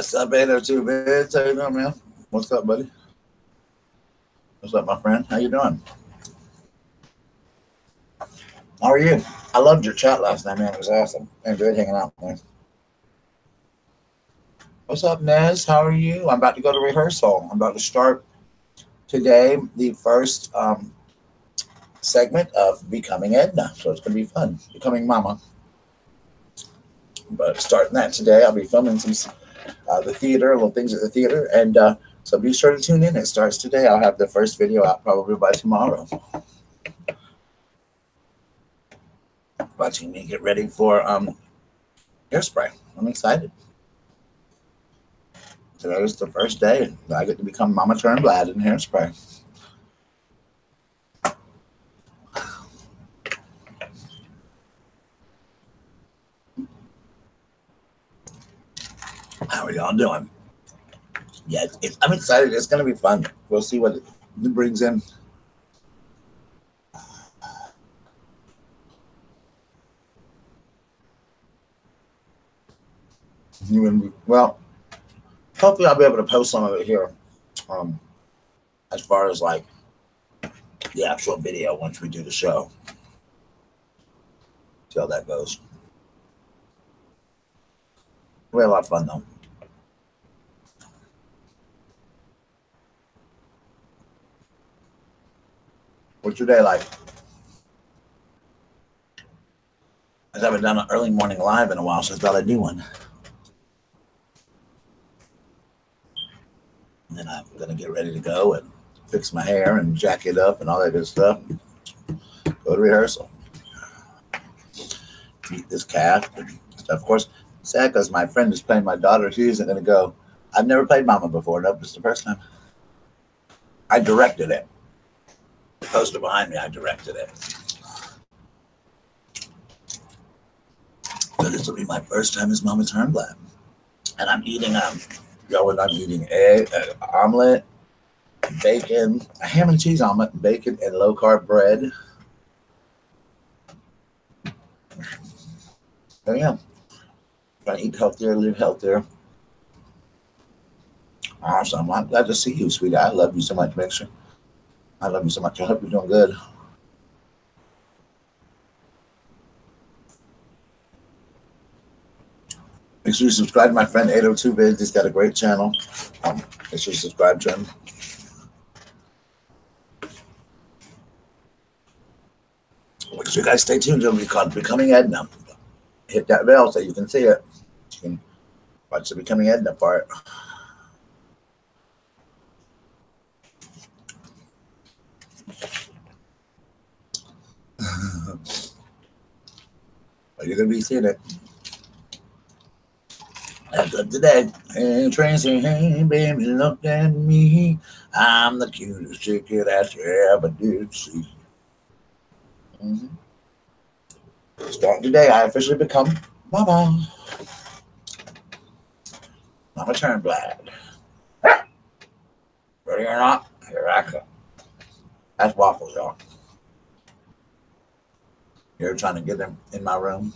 What's up, 802 Vids? How you doing, man? What's up, buddy? What's up, my friend? How you doing? How are you? I loved your chat last night, man. It was awesome. I enjoyed hanging out with you. What's up, Nez? How are you? I'm about to go to rehearsal. I'm about to start today the first segment of Becoming Edna. So it's going to be fun. Becoming Mama. But starting that today, I'll be filming some the theater, little things at the theater. And so be sure to tune in. It starts today. I'll have the first video out probably by tomorrow. Watching me get ready for hairspray. I'm excited. Today is the first day I get to become Mama Turnblad in hairspray. How are y'all doing? Yeah, I'm excited. It's going to be fun. We'll see what it brings in. Well, hopefully I'll be able to post some of it here. As far as like the actual video once we do the show. See how that goes. We had a lot of fun though. What's your day like? I haven't done an early morning live in a while, so I thought I'd do one. And then I'm gonna get ready to go and fix my hair and jack it up and all that good stuff. Go to rehearsal. Meet this cat and stuff. Of course, sad because my friend is playing my daughter. She isn't gonna go. I've never played Mama before. Nope, it's the first time. I directed it. The poster behind me, I directed it. So this will be my first time as Mama Turnblad. And I'm eating I'm eating egg, omelet, bacon, a ham and cheese omelet, bacon, and low carb bread. There you go. Trying to eat healthier, live healthier. Awesome. I'm glad to see you, sweetie. I love you so much, Mixer. I love you so much. I hope you're doing good. Make sure you subscribe to my friend 802 Vids. He's got a great channel. Make sure you subscribe to him. Make sure you guys stay tuned. It'll be called Becoming Edna. Hit that bell so you can see it. You can watch the Becoming Edna part. But you're going to be seeing it. As of today, hey Tracy, hey baby, look at me. I'm the cutest chick that you ever did see. Starting today, I officially become Mama. Mama Turnblad. Ready or not, here I come. That's waffles, y'all. You're trying to get him in my room.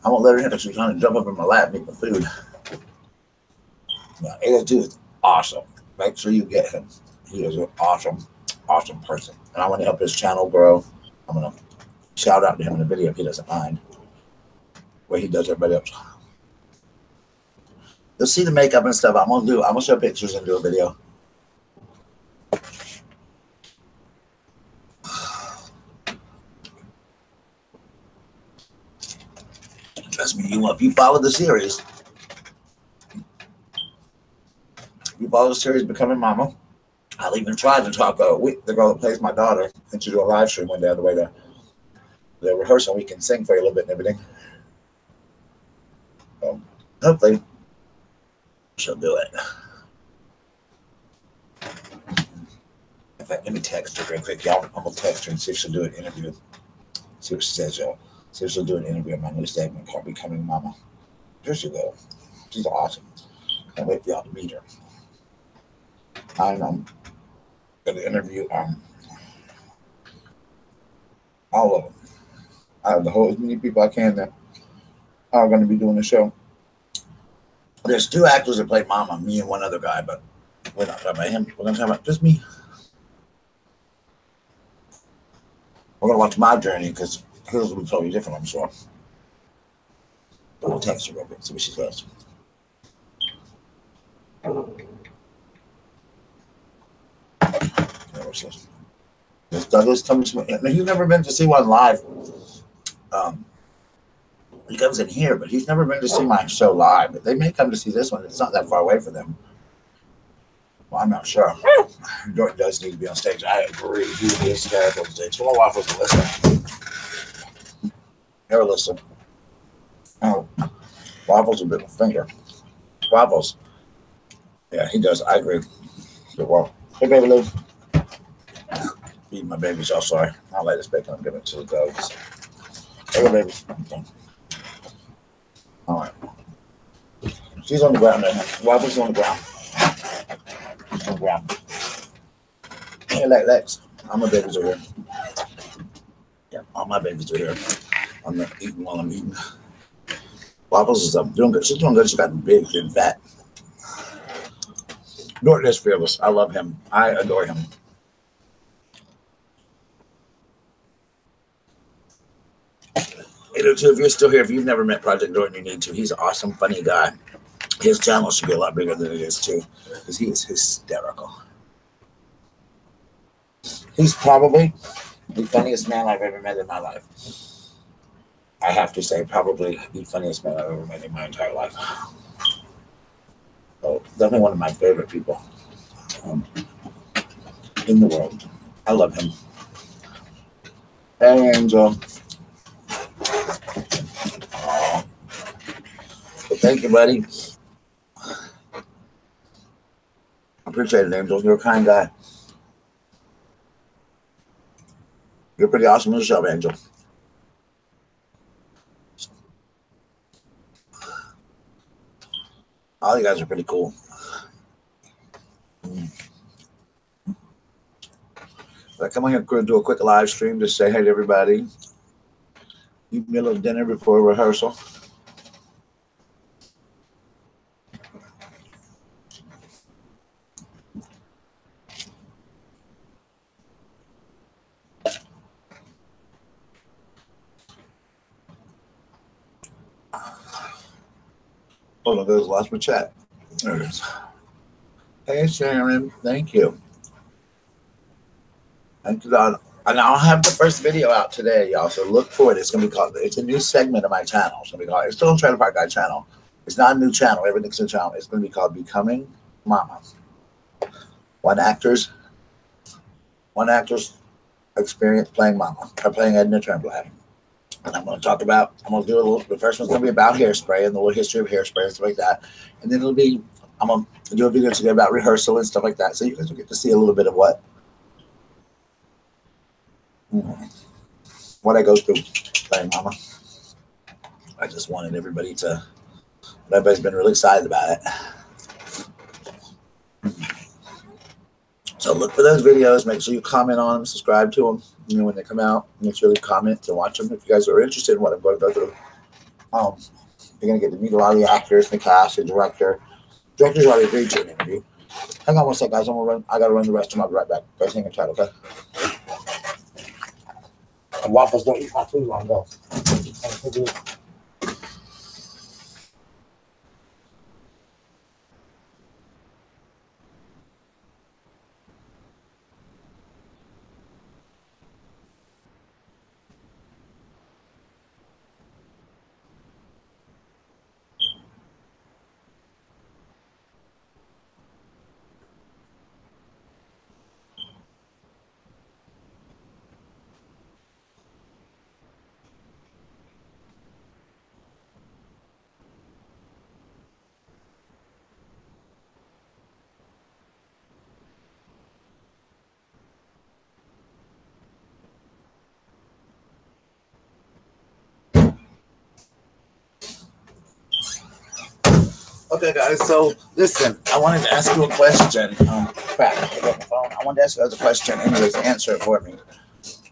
I won't let her in because she's trying to jump up in my lap and eat my food. Now, 802 is awesome. Make sure you get him. He is an awesome, awesome person. And I want to help his channel grow. I'm going to shout out to him in the video if he doesn't mind. Where he does everybody else. You'll see the makeup and stuff. I'm gonna show pictures and do a video. Trust me, if you follow the series, Becoming Mama. I'll even try to talk with the girl that plays my daughter into do a live stream one day on the way to the rehearsal. We can sing for you a little bit and everything. Hopefully, she'll do it. In fact, let me text her real quick, y'all. I'm gonna text her and see if she'll do an interview. See what she says, y'all. See if she'll do an interview on my new segment called Becoming Mama. Here she goes. She's awesome. Can't wait for y'all to meet her. I'm gonna interview all of them. I have the whole as many people I can that are going to be doing the show. There's two actors that play Mama, me and one other guy, but we're not talking about him. We're going to talk about just me. We're going to watch my journey because hers will be totally different, I'm sure. But we'll text her real quick, see what she says. Douglas comes to me. He's never been to see one live. He comes in here, but he's never been to see my show live. But they may come to see this one. It's not that far away for them. Well, I'm not sure. Jordan does need to be on stage. I agree. He would be hysterical on stage. Come on, Waffles, and listen. Here, listen. Oh, Waffles a bit of a finger. Waffles. Yeah, he does. I agree. Well, hey, baby Lou. Feed my babies. Oh, sorry. I'll let this bacon. I'm giving it to the dogs. Hey, babies. Okay. All right. She's on the ground there. Waffles on the ground. She's on the ground. Hey, Lex. All my babies are here. Yeah, all my babies are here. I'm not eating while I'm eating. Waffles is doing good. She's doing good. She's gotten big and fat. Norton is fearless. I love him. I adore him. Too, if you're still here, if you've never met Project Norton, you need to. He's an awesome, funny guy. His channel should be a lot bigger than it is, too, because he is hysterical. He's probably the funniest man I've ever met in my life. I have to say, probably the funniest man I've ever met in my entire life. So, definitely one of my favorite people in the world. I love him. And thank you, buddy. I appreciate it, Angel. You're a kind guy. You're pretty awesome in the show, Angel. All you guys are pretty cool. But come on here, do a quick live stream to say hey to everybody. Eat me a little dinner before rehearsal. Hold on, there's lost my chat. There it is. Hey, Sharon. Thank you. Thank you, God. And I'll have the first video out today, y'all. So look for it. It's gonna be called. It's a new segment of my channel. It's gonna be called. It's still on Trailer Park Guy channel. It's not a new channel. Everything's a channel. It's gonna be called Becoming Mama. One actor's experience playing Mama or playing Edna Turnblad. And I'm going to talk about. I'm going to do a little. The first one's going to be about hairspray and the little history of hairspray and stuff like that. And then it'll be. I'm going to do a video today about rehearsal and stuff like that. So you guys will get to see a little bit of what I go through playing Mama. I just wanted everybody to. Everybody's been really excited about it. So look for those videos. Make sure you comment on them, subscribe to them. You know, when they come out, make sure you comment to watch them. If you guys are interested in what I'm going to go through, you're going to get to meet a lot of the actors, the cast, the director. Director's already agreed to an interview. Hang on one sec, guys. I got to run the restroom. I'll be right back. Guys, hang on tight, okay? And Waffles, don't eat my food while I'm going. Okay, guys, so listen, I wanted to ask you a question. Crap, I got my phone. I wanted to ask you guys a question. Anyways, answer it for me.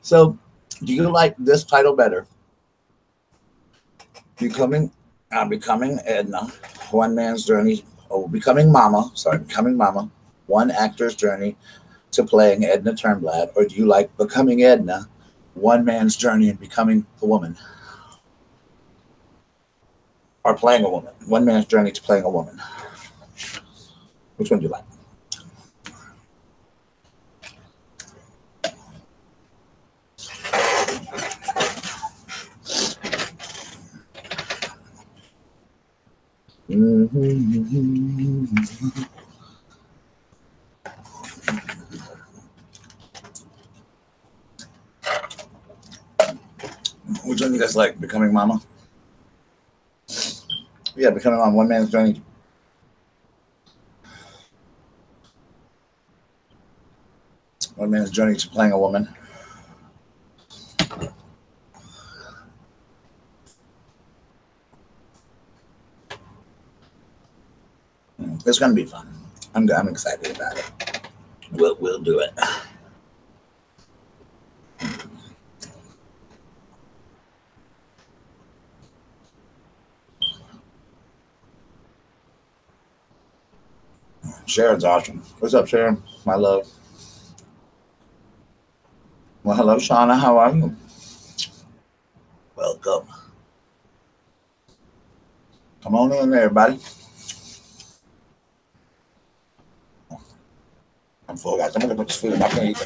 So, do you like this title better? Becoming Edna, one man's journey, or becoming mama, one actor's journey to playing Edna Turnblad, or do you like becoming Edna, one man's journey in becoming a woman? Or playing a woman, one man's journey to playing a woman. Which one do you like? Which one do you guys like? Becoming mama? Yeah, becoming on one man's journey. One man's journey to playing a woman. It's gonna be fun. I'm excited about it. We'll do it. Sharon's awesome. What's up, Sharon? My love. Well, hello, Shauna. How are you? Welcome. Come on in, everybody. I'm full, guys. I'm gonna put this food in my plate.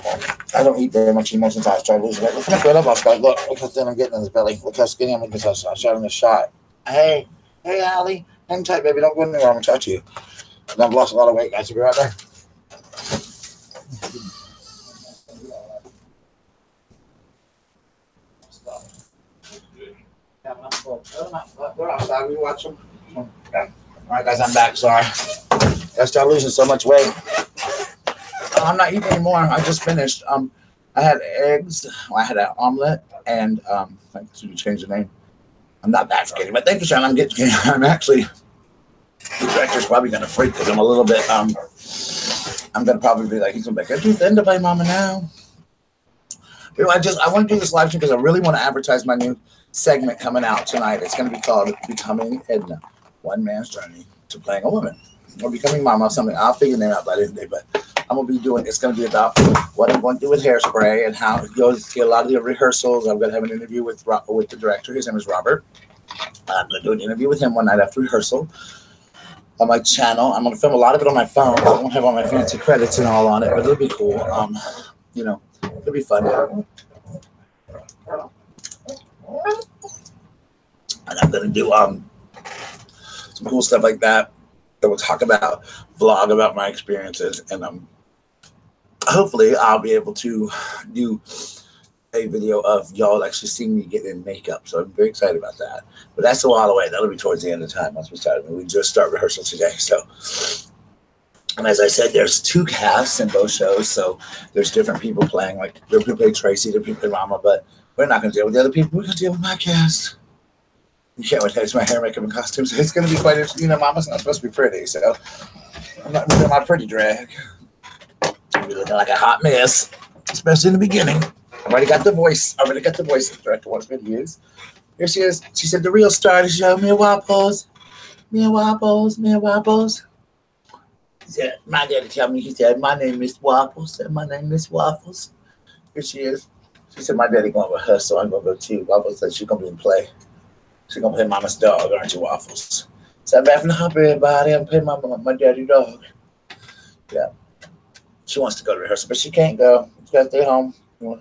I don't eat very much anymore since I started losing weight. Look at my belly boss, guys. Look how thin I'm getting in this belly. Look how skinny I'm making. I shot in the shot. Hey, Allie. Hang tight, baby. Don't go anywhere. I'm gonna touch you. I've lost a lot of weight, guys. You'll be right there. We're outside. We watch them. Okay. All right, guys. I'm back. Sorry. I started losing so much weight. I'm not eating anymore. I just finished. I had eggs. I had an omelet, and thanks to change the name. I'm not that skinny, but thank you, Sean. I'm actually. The director's probably gonna freak because I'm a little bit. I'm gonna probably be like, he's gonna be like, "You're too thin to play mama now." I want to do this live stream because I really want to advertise my new segment coming out tonight. It's gonna be called "Becoming Edna: One Man's Journey to Playing a Woman," or "Becoming Mama." Something I'll figure the name out by the end of the day, but I'm gonna be doing. It's gonna be about what I'm going to do with Hairspray and how it goes. Get a lot of the rehearsals. I'm gonna have an interview with the director. His name is Robert. I'm gonna do an interview with him one night after rehearsal. On my channel, I'm gonna film a lot of it on my phone. I won't have all my fancy credits and all on it, but it'll be cool. It'll be fun. And I'm gonna do some cool stuff like that. That we'll vlog about my experiences, and hopefully I'll be able to do a video of y'all actually seeing me get in makeup. So I'm very excited about that. But that's a while away. That'll be towards the end of time once we start. We just start rehearsal today. So, and as I said, there's 2 casts in both shows. So there's different people playing. Like there are people play Tracy, there are people play Mama, but we're not going to deal with the other people. We're going to deal with my cast. You can't wait to taste my hair, makeup, and costumes. It's going to be quite interesting. Mama's not supposed to be pretty, so I'm not doing my pretty drag. I'll be looking like a hot mess, especially in the beginning. I've already got the voice. The director wants me to use. Here she is. She said, the real star of the show, Mia Wapples. Mia Wapples. He said, my daddy told me, he said, my name is Wapples. And my name is Waffles. Here she is. She said, my daddy going with her, so I'm going to go too. Waffles said she's going to be in play. She's going to play Mama's dog, aren't you, Waffles? So I'm having to help everybody. I'm playing my daddy dog. Yeah. She wants to go to rehearsal, but she can't go. She's got to stay home with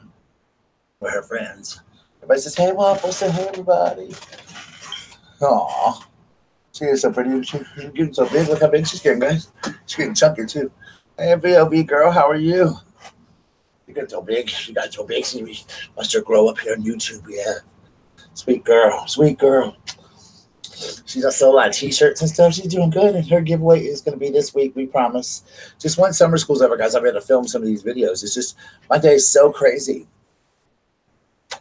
her friends. Everybody says, hey, Waffles, say hey, everybody. Aw. She is so pretty. She's getting so big. Look how big she's getting, guys. She's getting chunky, too. Hey, VLB girl, how are you? You got so big. She got so big. She must her grow up here on YouTube, yeah. Sweet girl. She's just sold a lot of t-shirts and stuff. She's doing good, and her giveaway is going to be this week, we promise. Just once summer school's over, guys, I'll be able to film some of these videos. It's just, my day is so crazy.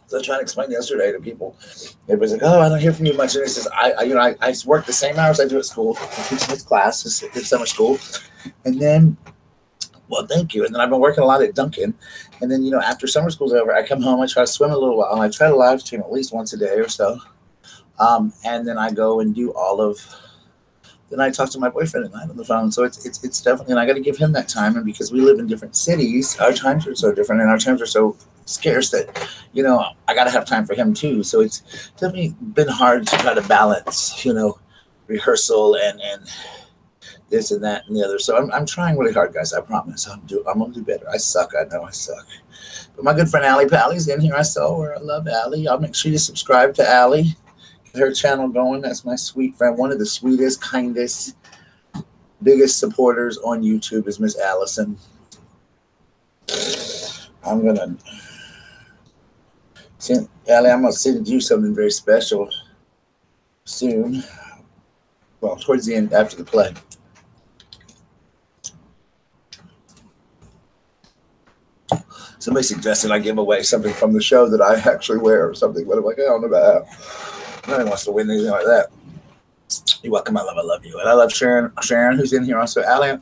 So I was trying to explain yesterday to people. Everybody's like, oh, I don't hear from you much. And it says, I work the same hours I do at school. I'm teaching this class, this summer school. And then, well, thank you. And then I've been working a lot at Duncan. And then, after summer school's over, I come home, I try to swim a little while, and I try to live stream at least once a day or so. And then I go and do all of then I talk to my boyfriend at night on the phone. So it's definitely, and I got to give him that time. And because we live in different cities, our times are so different, and our times are so scarce that, you know, I got to have time for him too. So it's definitely been hard to try to balance, you know, rehearsal and this and that and the other. So I'm trying really hard, guys. I promise. I'm gonna do better. I suck. I know I suck. But my good friend Allie Pally's in here. I saw her. I love Allie. I'll make sure you subscribe to Allie. Get her channel going. That's my sweet friend. One of the sweetest, kindest, biggest supporters on YouTube is Miss Allison. I'm gonna send Allie. I'm gonna send you something very special soon. Well, towards the end after the play. Somebody suggested I give away something from the show that I actually wear or something, but I'm like, I don't know about that. Nobody wants to win anything like that. You're welcome, my love. I love you. And I love Sharon. Sharon, who's in here also. Allie, I'm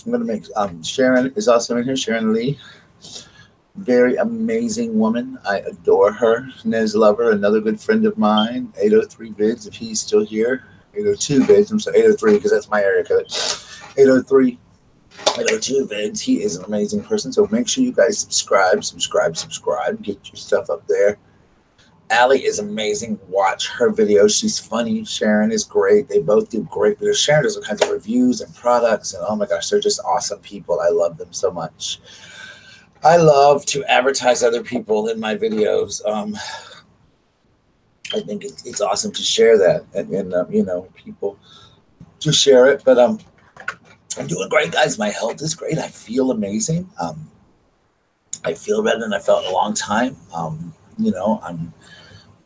going to make, Sharon is also in here. Sharon Lee. Very amazing woman. I adore her. Nez Lover, another good friend of mine. 803 Vids, if he's still here. 802 Vids. I'm sorry, 803 because that's my area code. 803. 802 Vids. He is an amazing person. So make sure you guys subscribe. Get your stuff up there. Allie is amazing. Watch her videos. She's funny. Sharon is great. They both do great videos. Sharon does all kinds of reviews and products, and oh my gosh, they're just awesome people. I love them so much. I love to advertise other people in my videos. I think it's awesome to share that, and you know, people to share it. But I'm doing great, guys. My health is great. I feel amazing. I feel better than I felt in a long time. You know, I'm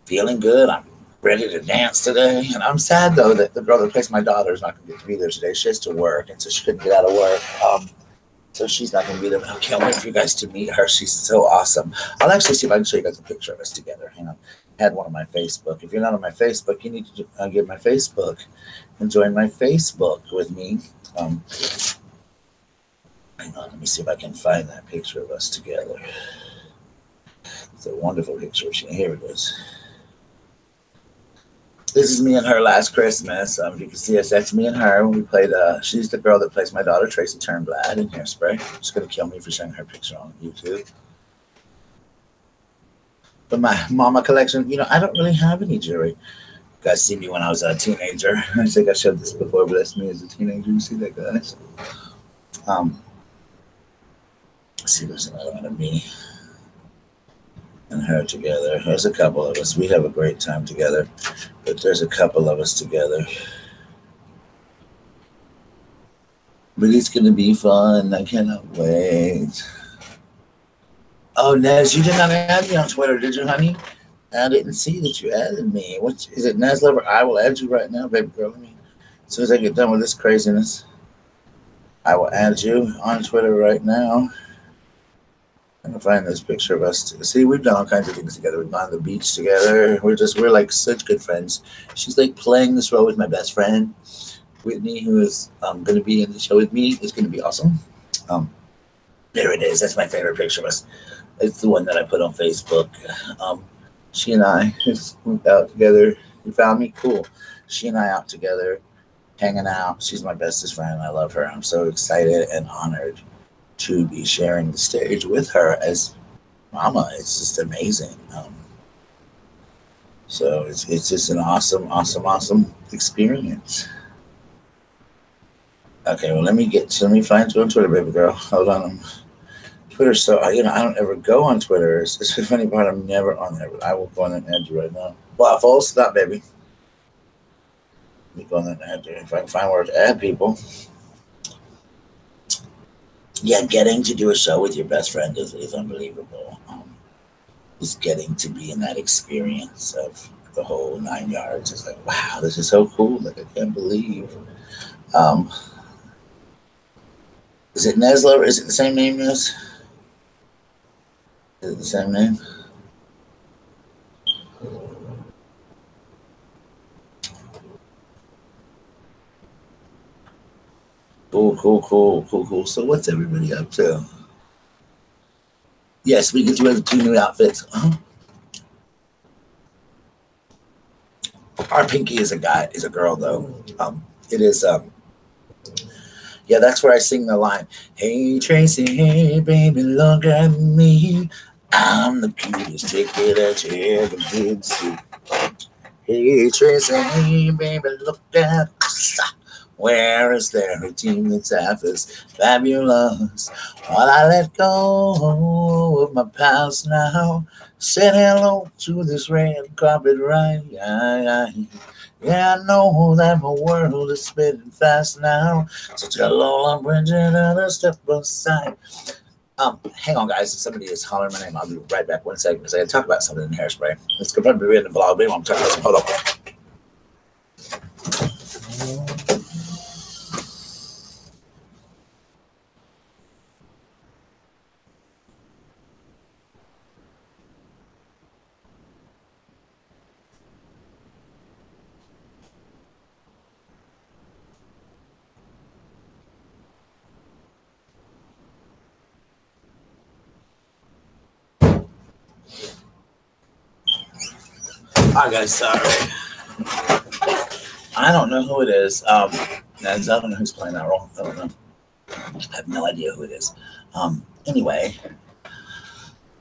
feeling good. I'm ready to dance today. And I'm sad, though, that the girl that plays my daughter is not going to get to be there today. She has to work, and so she couldn't get out of work. So she's not going to be there. But I can't wait for you guys to meet her. She's so awesome. I'll actually see if I can show you guys a picture of us together. Hang on. I had one on my Facebook. If you're not on my Facebook, you need to get my Facebook and join my Facebook with me. Hang on. Let me see if I can find that picture of us together. It's a wonderful picture. Here it is. This is me and her last Christmas. If you can see us, that's me and her when we played. She's the girl that plays my daughter, Tracy Turnblad, in Hairspray. She's going to kill me for showing her picture on YouTube. But my mama collection, you know, I don't really have any jewelry. You guys see me when I was a teenager. I think I showed this before, but that's me as a teenager. You see that, guys? Let's see, there's another one of me and her together. There's a couple of us. We have a great time together, but there's a couple of us together. But it's going to be fun. I cannot wait. Oh, Nez, you did not add me on Twitter, did you, honey? I didn't see that you added me. What is it, Nez Lover? I will add you right now, baby girl. As soon as I get done with this craziness, I will add you on Twitter right now. I'm gonna find this picture of us. See, we've done all kinds of things together. We've gone to the beach together. We're like such good friends. She's like playing this role with my best friend, Whitney, who is going to be in the show with me. It's going to be awesome. There it is. That's my favorite picture of us. It's the one that I put on Facebook. She and I just went out together. You found me? Cool. She and I out together, hanging out. She's my bestest friend. I love her. I'm so excited and honored to be sharing the stage with her as mama. It's just amazing. So it's just an awesome experience. Okay, well, let me find you on Twitter, baby girl. Hold on. Twitter, so you know, I don't ever go on Twitter. It's the funny part. I'm never on there, but I will go on and add you right now. Waffles, stop, baby. Let me go on and add you. If I can find where to add people. Yeah, getting to do a show with your best friend is unbelievable. Just getting to be in that experience of the whole 9 yards is like, wow, this is so cool. Like, I can't believe. Is it Nesler? Is it the same name as? Is it the same name? Cool. So what's everybody up to? Yes, we get to wear the 2 new outfits. Our Pinky is a girl though. It is yeah, that's where I sing the line. Hey Tracy, hey baby, look at me. I'm the cutest chicken that you ever did see. Hey Tracy, hey baby, look at us. Where is there a team that's half as fabulous? While I let go of my past now, said hello to this red carpet ride. Yeah, I know that my world is spinning fast now. So tell all I'm bringing another step aside. Hang on, guys. Somebody is hollering my name. I'll be right back 1 second because I got to talk about something in Hairspray. It's going to be in the vlog, but I'm talking about some. Hold on. Hi, guys. Sorry. I don't know who it is. I don't know who's playing that role. I don't know. I have no idea who it is. Anyway,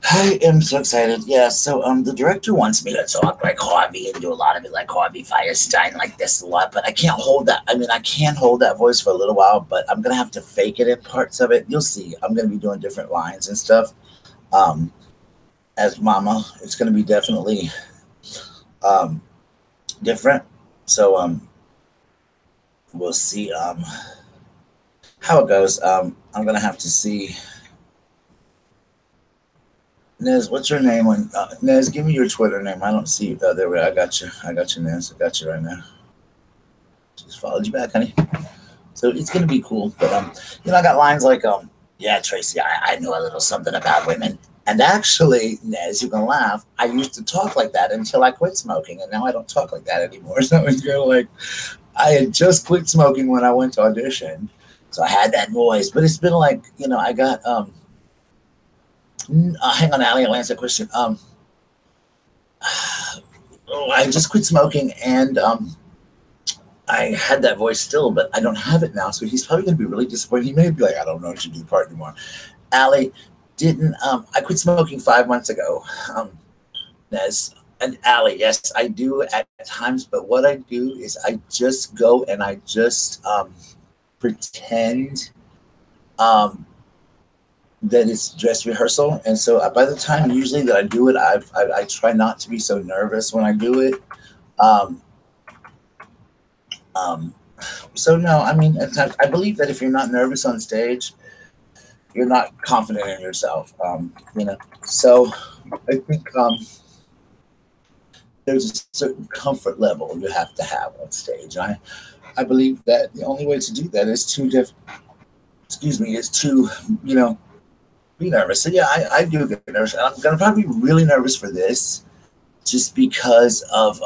I am so excited. Yeah, so the director wants me to talk like Harvey and do a lot of it like Harvey Firestein like this a lot, but I can't hold that. I mean, I can hold that voice for a little while, but I'm gonna have to fake it in parts of it. You'll see. I'm gonna be doing different lines and stuff. As Mama, it's gonna be definitely different. So we'll see how it goes. I'm gonna have to see. Nez, what's your name? Nez, give me your Twitter name. I don't see you. Oh, there we go. I got you. I got you, Nez. I got you right now. Just followed you back, honey. So it's gonna be cool. But I got lines like yeah, Tracy, I know a little something about women. And actually, Nez, you can laugh. I used to talk like that until I quit smoking, and now I don't talk like that anymore. So it's kind of like I had just quit smoking when I went to audition, so I had that voice. But it's been like I got hang on, Allie, I'll answer the question. I just quit smoking, and I had that voice still, but I don't have it now. So he's probably going to be really disappointed. He may be like, I don't know if you do the part anymore. Allie didn't. I quit smoking 5 months ago. Nez and Allie, yes, I do at times. But what I do is I just go and I just pretend that it's dress rehearsal. And so by the time usually that I do it, I try not to be so nervous when I do it. So no, I mean, I believe that if you're not nervous on stage, you're not confident in yourself. So I think there's a certain comfort level you have to have on stage. I believe that the only way to do that is to is to be nervous. So yeah, I do get nervous. I'm gonna probably be really nervous for this, just because of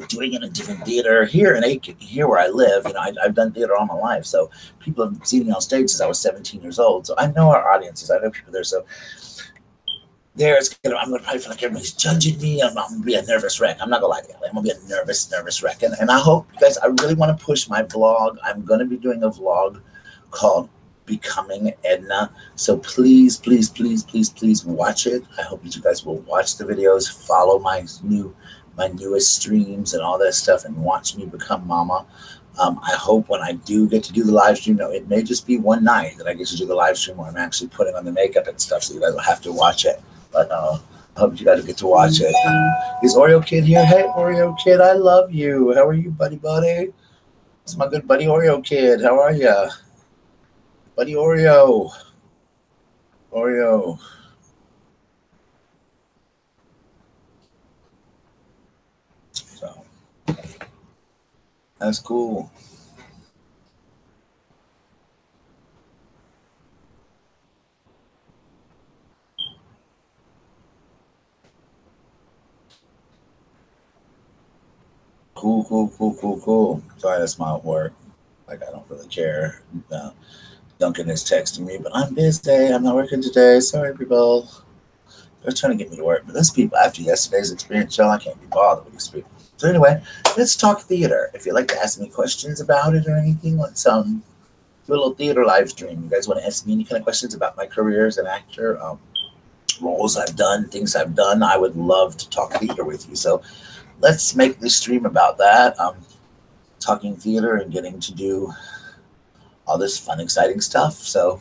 doing it in a different theater here in Aiken, here where I live. I've done theater all my life, so people have seen me on stage since I was 17 years old. So I know our audiences. I know people there. So I'm gonna probably feel like everybody's judging me. I'm gonna be a nervous wreck. I'm not gonna lie to you. I'm gonna be a nervous wreck. And I hope you guys. I really want to push my vlog. I'm gonna be doing a vlog called Becoming Edna. So please watch it. I hope that you guys will watch the videos, follow my newest streams and all that stuff, and watch me become Mama. I hope when I do get to do the live stream, it may just be one night that I get to do the live stream where I'm actually putting on the makeup and stuff, so you guys will have to watch it. But I hope you guys get to watch it. Is Oreo Kid here? Hey, Oreo Kid, I love you. How are you, buddy? It's my good buddy Oreo Kid. How are ya? Buddy Oreo. So that's cool. Cool. Sorry, that's my work. Like, I don't really care. Duncan is texting me, but I'm busy. I'm not working today. Sorry, people. They're trying to get me to work, but those people, after yesterday's experience, y'all, I can't be bothered with these people. So anyway, let's talk theater. If you'd like to ask me questions about it or anything, let's do a little theater live stream. You guys want to ask me any kind of questions about my career as an actor, roles I've done, things I've done? I would love to talk theater with you. So let's make this stream about that. Talking theater and getting to do all this fun, exciting stuff. So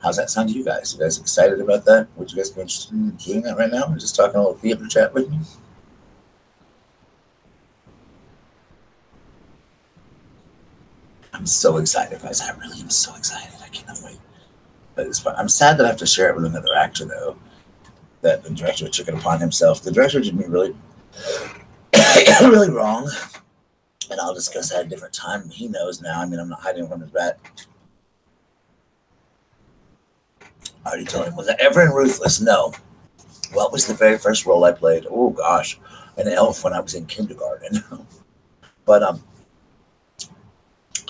how's that sound to you guys? You guys excited about that? Would you guys be interested in doing that right now? Or just talking a little theater chat with me? I'm so excited, guys. I really am so excited. I cannot wait. But it's fun. I'm sad that I have to share it with another actor, though. That the director took it upon himself. The director did me really, really wrong. And I'll discuss that at a different time. He knows now. I mean, I'm not hiding from his back. I already told him. Was I ever in Ruthless? No. What was the very first role I played? Oh, gosh. An elf when I was in kindergarten. But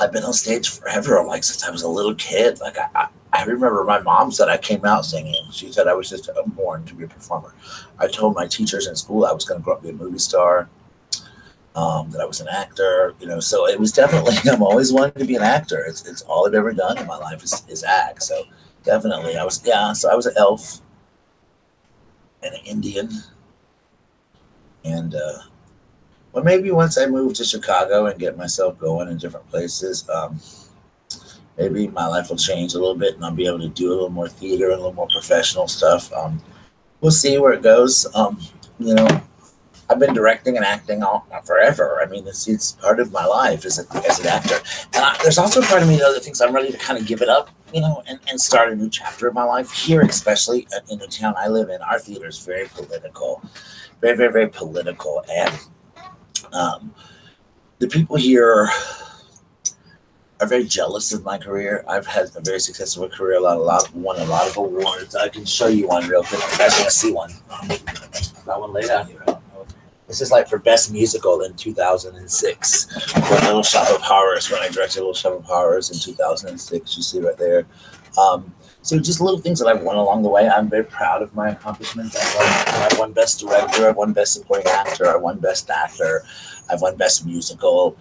I've been on stage forever, like since I was a little kid. Like I remember my mom said I came out singing. She said I was just born to be a performer. I told my teachers in school I was going to grow up and be a movie star, that I was an actor, you know. So it was definitely, I'm always wanting to be an actor. It's all I've ever done in my life is act. So definitely I was an elf and an Indian. And well, maybe once I move to Chicago and get myself going in different places, maybe my life will change a little bit and I'll be able to do a little more theater and a little more professional stuff. We'll see where it goes. You know, I've been directing and acting forever. I mean, it's part of my life as an actor. And there's also part of me, though, that thinks I'm ready to kind of give it up, you know, and start a new chapter of my life. Here, especially in the town I live in, our theater is very political. Very, very, very political. And the people here are very jealous of my career. I've had a very successful career, won a lot of awards. I can show you one real quick. You guys want to see one? Got one laid out here. This is like for Best Musical in 2006. For Little Shop of Horrors, when I directed Little Shop of Horrors in 2006. You see right there. So just little things that I've won along the way. I'm very proud of my accomplishments. I've won Best Director. I've won Best Supporting Actor. I've won Best Actor. I've won Best Musical.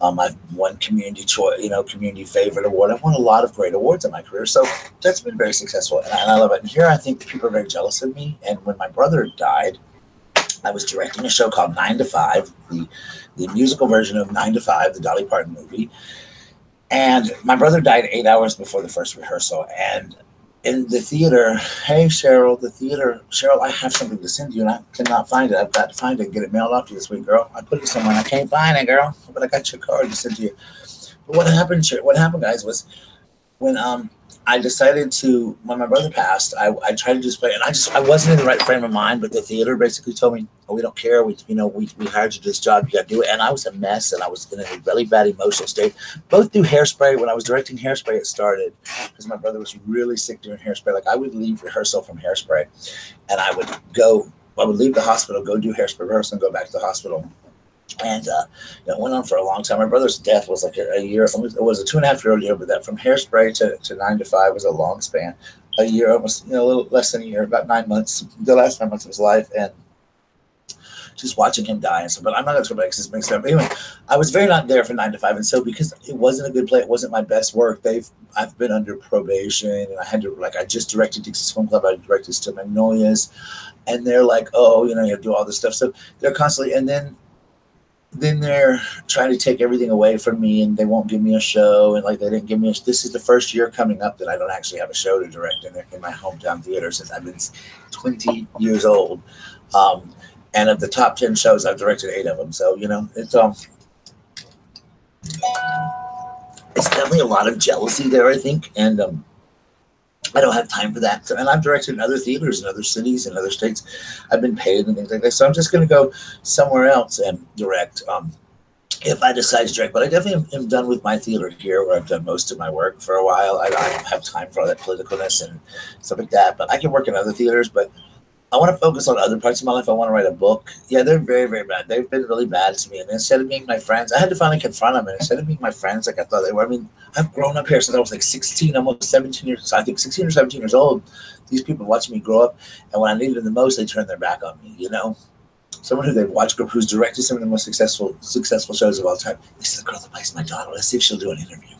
I've won Community Choice, Community Favorite Award. I've won a lot of great awards in my career. So that's been very successful, and I love it. And here I think people are very jealous of me. And when my brother died, I was directing a show called 9 to 5, the musical version of 9 to 5, the Dolly Parton movie. And my brother died 8 hours before the first rehearsal. And in the theater, hey, Cheryl, Cheryl, I have something to send you, and I cannot find it. I've got to find it and get it mailed off to you this week, girl. I put it somewhere, and I can't find it, girl. But I got your card to send to you. But what happened, guys, was when I decided to, when my brother passed, I tried to just play, and I wasn't in the right frame of mind, but the theater basically told me, oh, we don't care. We hired you to this job. You got to do it. And I was a mess, and I was in a really bad emotional state. Both through HAiRSPRAY, when I was directing HAiRSPRAY, it started because my brother was really sick during HAiRSPRAY. Like I would leave rehearsal from HAiRSPRAY, and I would leave the hospital, go do HAiRSPRAY rehearsal, and go back to the hospital. And it went on for a long time. My brother's death was like a year. It was a 2.5-year-old year, but that from HAiRSPRAY to 9 to 5 was a long span. A year, almost, a little less than a year, about 9 months, the last 9 months of his life. And just watching him die and stuff. But I'm not going to talk about it because it's mixed up. But anyway, I was very not there for 9 to 5. And so because it wasn't a good play, it wasn't my best work, I've been under probation. And I just directed Dixie Swim Club. I directed Still Magnolias. And they're like, oh, you have to do all this stuff. So they're constantly, and then they're trying to take everything away from me, and they won't give me a show. And like, they didn't give me this is the first year coming up that I don't actually have a show to direct in my hometown theater since I've been 20 years old. And of the top 10 shows, I've directed 8 of them. So, it's definitely a lot of jealousy there, I think. And I don't have time for that. So, and I've directed in other theaters in other cities and other states. I've been paid and things like that. So I'm just going to go somewhere else and direct if I decide to direct. But I definitely am done with my theater here, where I've done most of my work for a while. I don't have time for all that politicalness and stuff like that. But I can work in other theaters. But I want to focus on other parts of my life. I want to write a book. Yeah, they're very, very bad. They've been really bad to me. And instead of being my friends, I had to finally confront them. And instead of being my friends like I thought they were, I mean, I've grown up here since I was like 16, almost 17 years. I think 16 or 17 years old. These people watching me grow up. And when I needed them the most, they turned their back on me, someone who they've watched group who's directed some of the most successful shows of all time. This is the girl that plays my daughter. Let's see if she'll do an interview.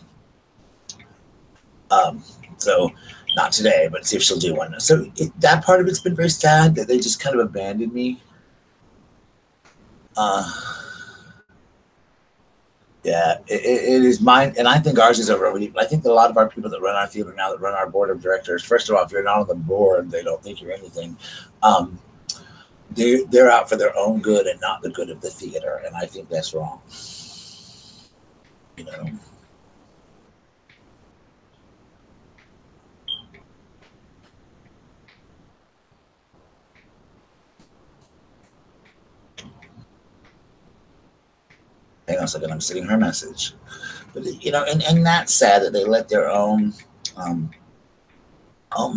So not today, but see if she'll do one. So that part of it's been very sad that they just kind of abandoned me. Yeah, it is mine, and I think ours is over. I think that a lot of our people that run our theater now, that run our board of directors, first of all, if you're not on the board, they don't think you're anything. They're out for their own good and not the good of the theater, and I think that's wrong. You know. Hang on a second, I'm sending her message. But you know, and that's sad that they let their own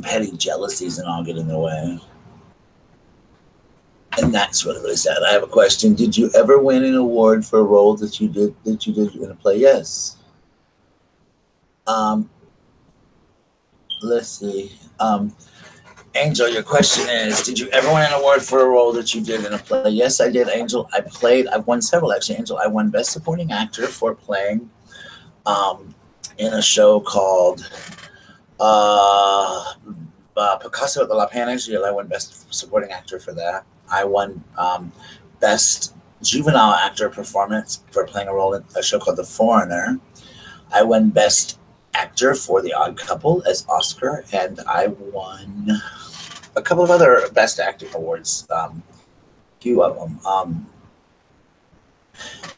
petty jealousies and all get in the way. And that's really, really sad. I have a question. Did you ever win an award for a role that you did in a play? Yes. Let's see. Angel, your question is, did you ever win an award for a role that you did in a play? Yes, I did, Angel. I've won several, actually, Angel. I won Best Supporting Actor for playing in a show called Picasso at the La Panagile. I won Best Supporting Actor for that. I won Best Juvenile Actor Performance for playing a role in a show called The Foreigner. I won Best Actor for The Odd Couple as Oscar, and I won a couple of other Best Acting awards, few of them.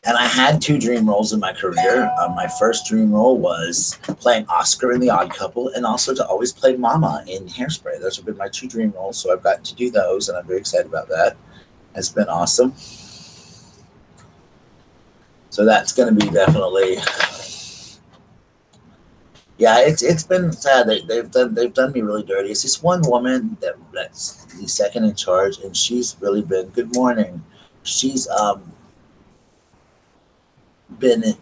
And I had 2 dream roles in my career. My first dream role was playing Oscar in The Odd Couple, and also to always play Mama in Hairspray. Those have been my 2 dream roles, so I've gotten to do those, and I'm very excited about that. It's been awesome. So that's going to be definitely, yeah. It's been sad. They've done me really dirty. It's this one woman that's the second in charge, and she's really been. Good morning. She's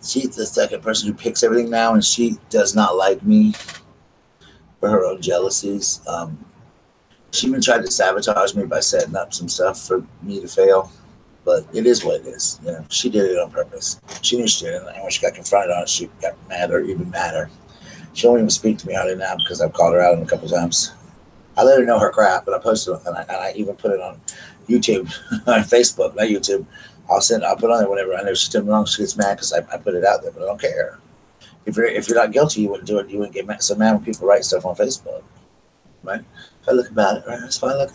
she's the second person who picks everything now, and she does not like me for her own jealousies. She even tried to sabotage me by setting up some stuff for me to fail, but it is what it is. You know, she did it on purpose. She knew she did it, and when she got confronted on it, she got madder, even madder. She won't even speak to me hardly now because I've called her out a couple times. I let her know her crap, but I posted it, and I even put it on YouTube, on Facebook, not YouTube. I'll put it on there whenever I know she's doing wrong. She gets mad because I put it out there, but I don't care. If you're not guilty, you wouldn't do it. You wouldn't get so mad when people write stuff on Facebook, right? If I look about it, right? That's fine. Look.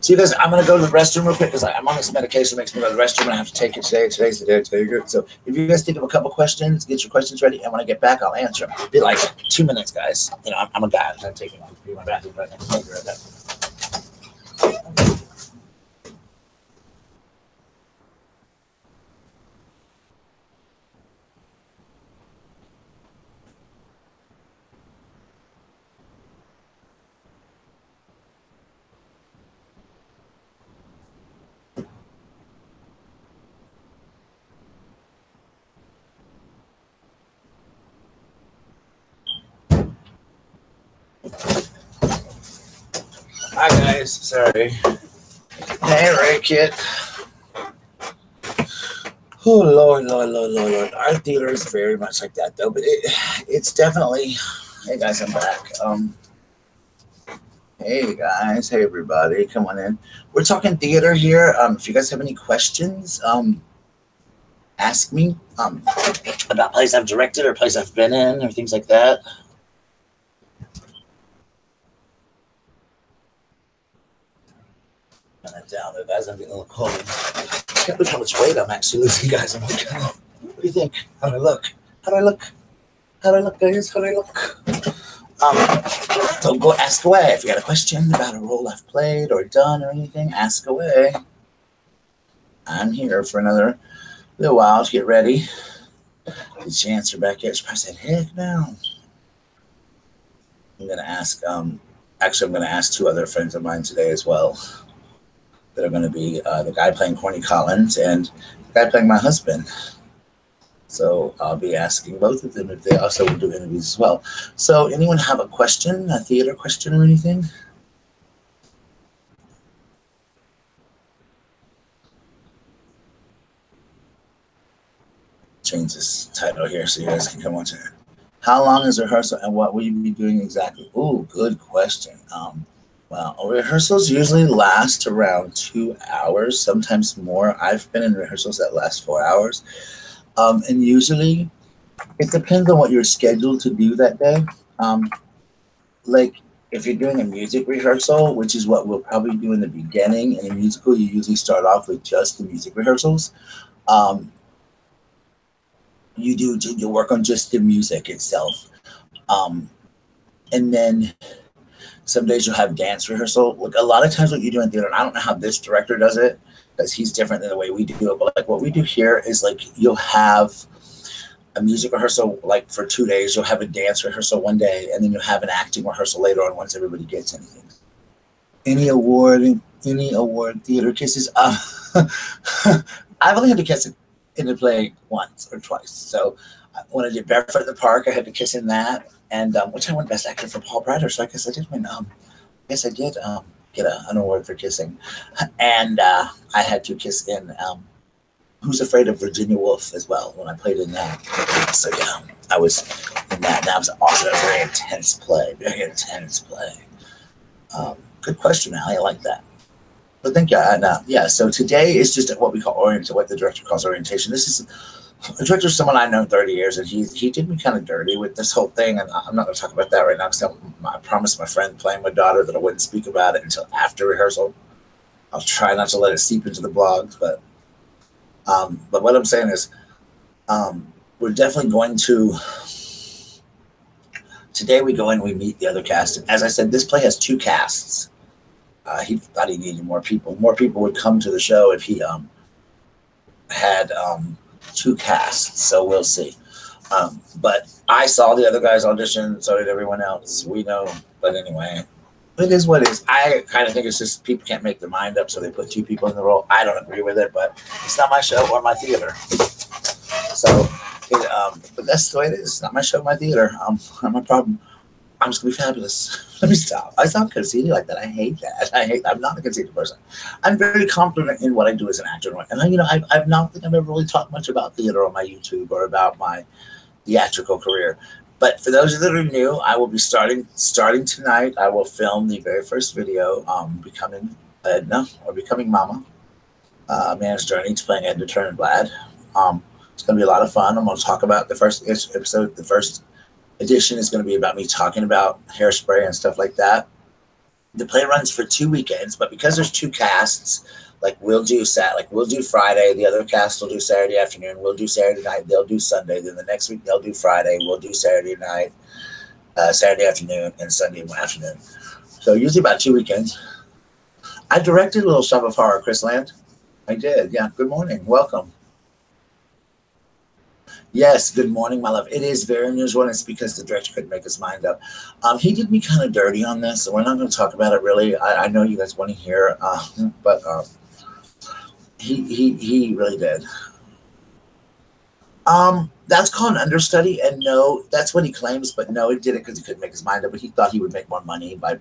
So you guys, I'm gonna go to the restroom real quick because I'm on this medication that makes me go to the restroom, and I have to take it today. Today's the day to take it. So if you guys think of a couple questions, get your questions ready, and when I get back, I'll answer them. It'll be like 2 minutes, guys. You know, I'm a guy. I'm taking off to my bathroom right now. I'll be right back. Hi guys, sorry. Hey Ray Kid. Oh Lord. Our theater is very much like that though, but it's definitely. Hey guys, I'm back. Hey guys, hey everybody, come on in. We're talking theater here. If you guys have any questions, ask me about plays I've directed or plays I've been in or things like that. Down there, guys. I'm getting a little cold. I can't believe how much weight I'm actually losing, guys. I'm like, what do you think? How do I look? Guys? How do I look? So go ask away. If you got a question about a role I've played or done or anything, ask away. I'm here for another little while to get ready. Did she answer back yet? She probably said, heck no. I'm gonna ask. Actually, I'm gonna ask 2 other friends of mine today as well. That are going to be the guy playing Corny Collins and the guy playing my husband. So I'll be asking both of them if they also will do interviews as well. So anyone have a question, a theater question or anything? change this title here so you guys can come watch it. How long is rehearsal and what will you be doing exactly? Ooh, good question. Well, rehearsals usually last around 2 hours, sometimes more. I've been in rehearsals that last 4 hours. And usually it depends on what you're scheduled to do that day. Like if you're doing a music rehearsal, which is what we'll probably do in the beginning, in a musical, you usually start off with just the music rehearsals. You work on just the music itself. And then some days you'll have dance rehearsal. Look, a lot of times what you do in theater, and I don't know how this director does it, because he's different than the way we do it, but like what we do here is like you'll have a music rehearsal like for 2 days, you'll have a dance rehearsal one day, and then you'll have an acting rehearsal later on once everybody gets anything. Any award theater kisses? I've only had to kiss in the play once or twice. So when I did Barefoot in the Park, I had to kiss in that. And which I won Best Actor for Paul Breiter, so I guess I did win. Get an award for kissing. And I had to kiss in Who's Afraid of Virginia Woolf as well when I played in that. So yeah, I was in that. That was awesome. It was a very intense play. Very intense play. Good question, Allie. I like that. But thank you. Yeah, so today is just what we call what the director calls orientation. This is the director's someone I've known 30 years, and he did me kind of dirty with this whole thing, and I'm not going to talk about that right now because I promised my friend playing my daughter that I wouldn't speak about it until after rehearsal. I'll try not to let it seep into the blogs, but what I'm saying is we're definitely going to, today we go in, we meet the other cast, and as I said, this play has 2 casts. He thought he needed more people. More people would come to the show if he had 2 casts, so we'll see. But I saw the other guys audition, so did everyone else. We know, but anyway, it is what it is. I kind of think it's just people can't make their mind up, so they put 2 people in the role. I don't agree with it, but it's not my show or my theater. So, but that's the way it is. It's not my show, my theater. Not my problem. I'm just gonna be fabulous. Let me stop. I sound conceited like that. I hate that. I'm not a conceited person. I'm very confident in what I do as an actor, and I've not think I've ever really talked much about theater on my YouTube or about my theatrical career. But for those of you that are new, I will be starting tonight. I will film the very first video, becoming Edna or becoming Mama. A man's journey to playing Edna Turnblad. It's gonna be a lot of fun. I'm gonna talk about the first episode. The first edition is going to be about me talking about Hairspray and stuff like that. The play runs for 2 weekends, but because there's 2 casts, like we'll do Friday, the other cast will do Saturday afternoon, we'll do Saturday night, they'll do Sunday, then the next week they'll do Friday, we'll do Saturday night, Saturday afternoon, and Sunday afternoon. So usually about 2 weekends. I directed a little Shop of Horror, Chris Land. I did, yeah. Good morning, welcome. Yes, good morning, my love. It is very unusual, and it's because the director couldn't make his mind up. He did me kind of dirty on this, so we're not going to talk about it really. I know you guys want to hear, but he really did. That's called an understudy, and no, that's what he claims, but no, he did it because he couldn't make his mind up, but he thought he would make more money by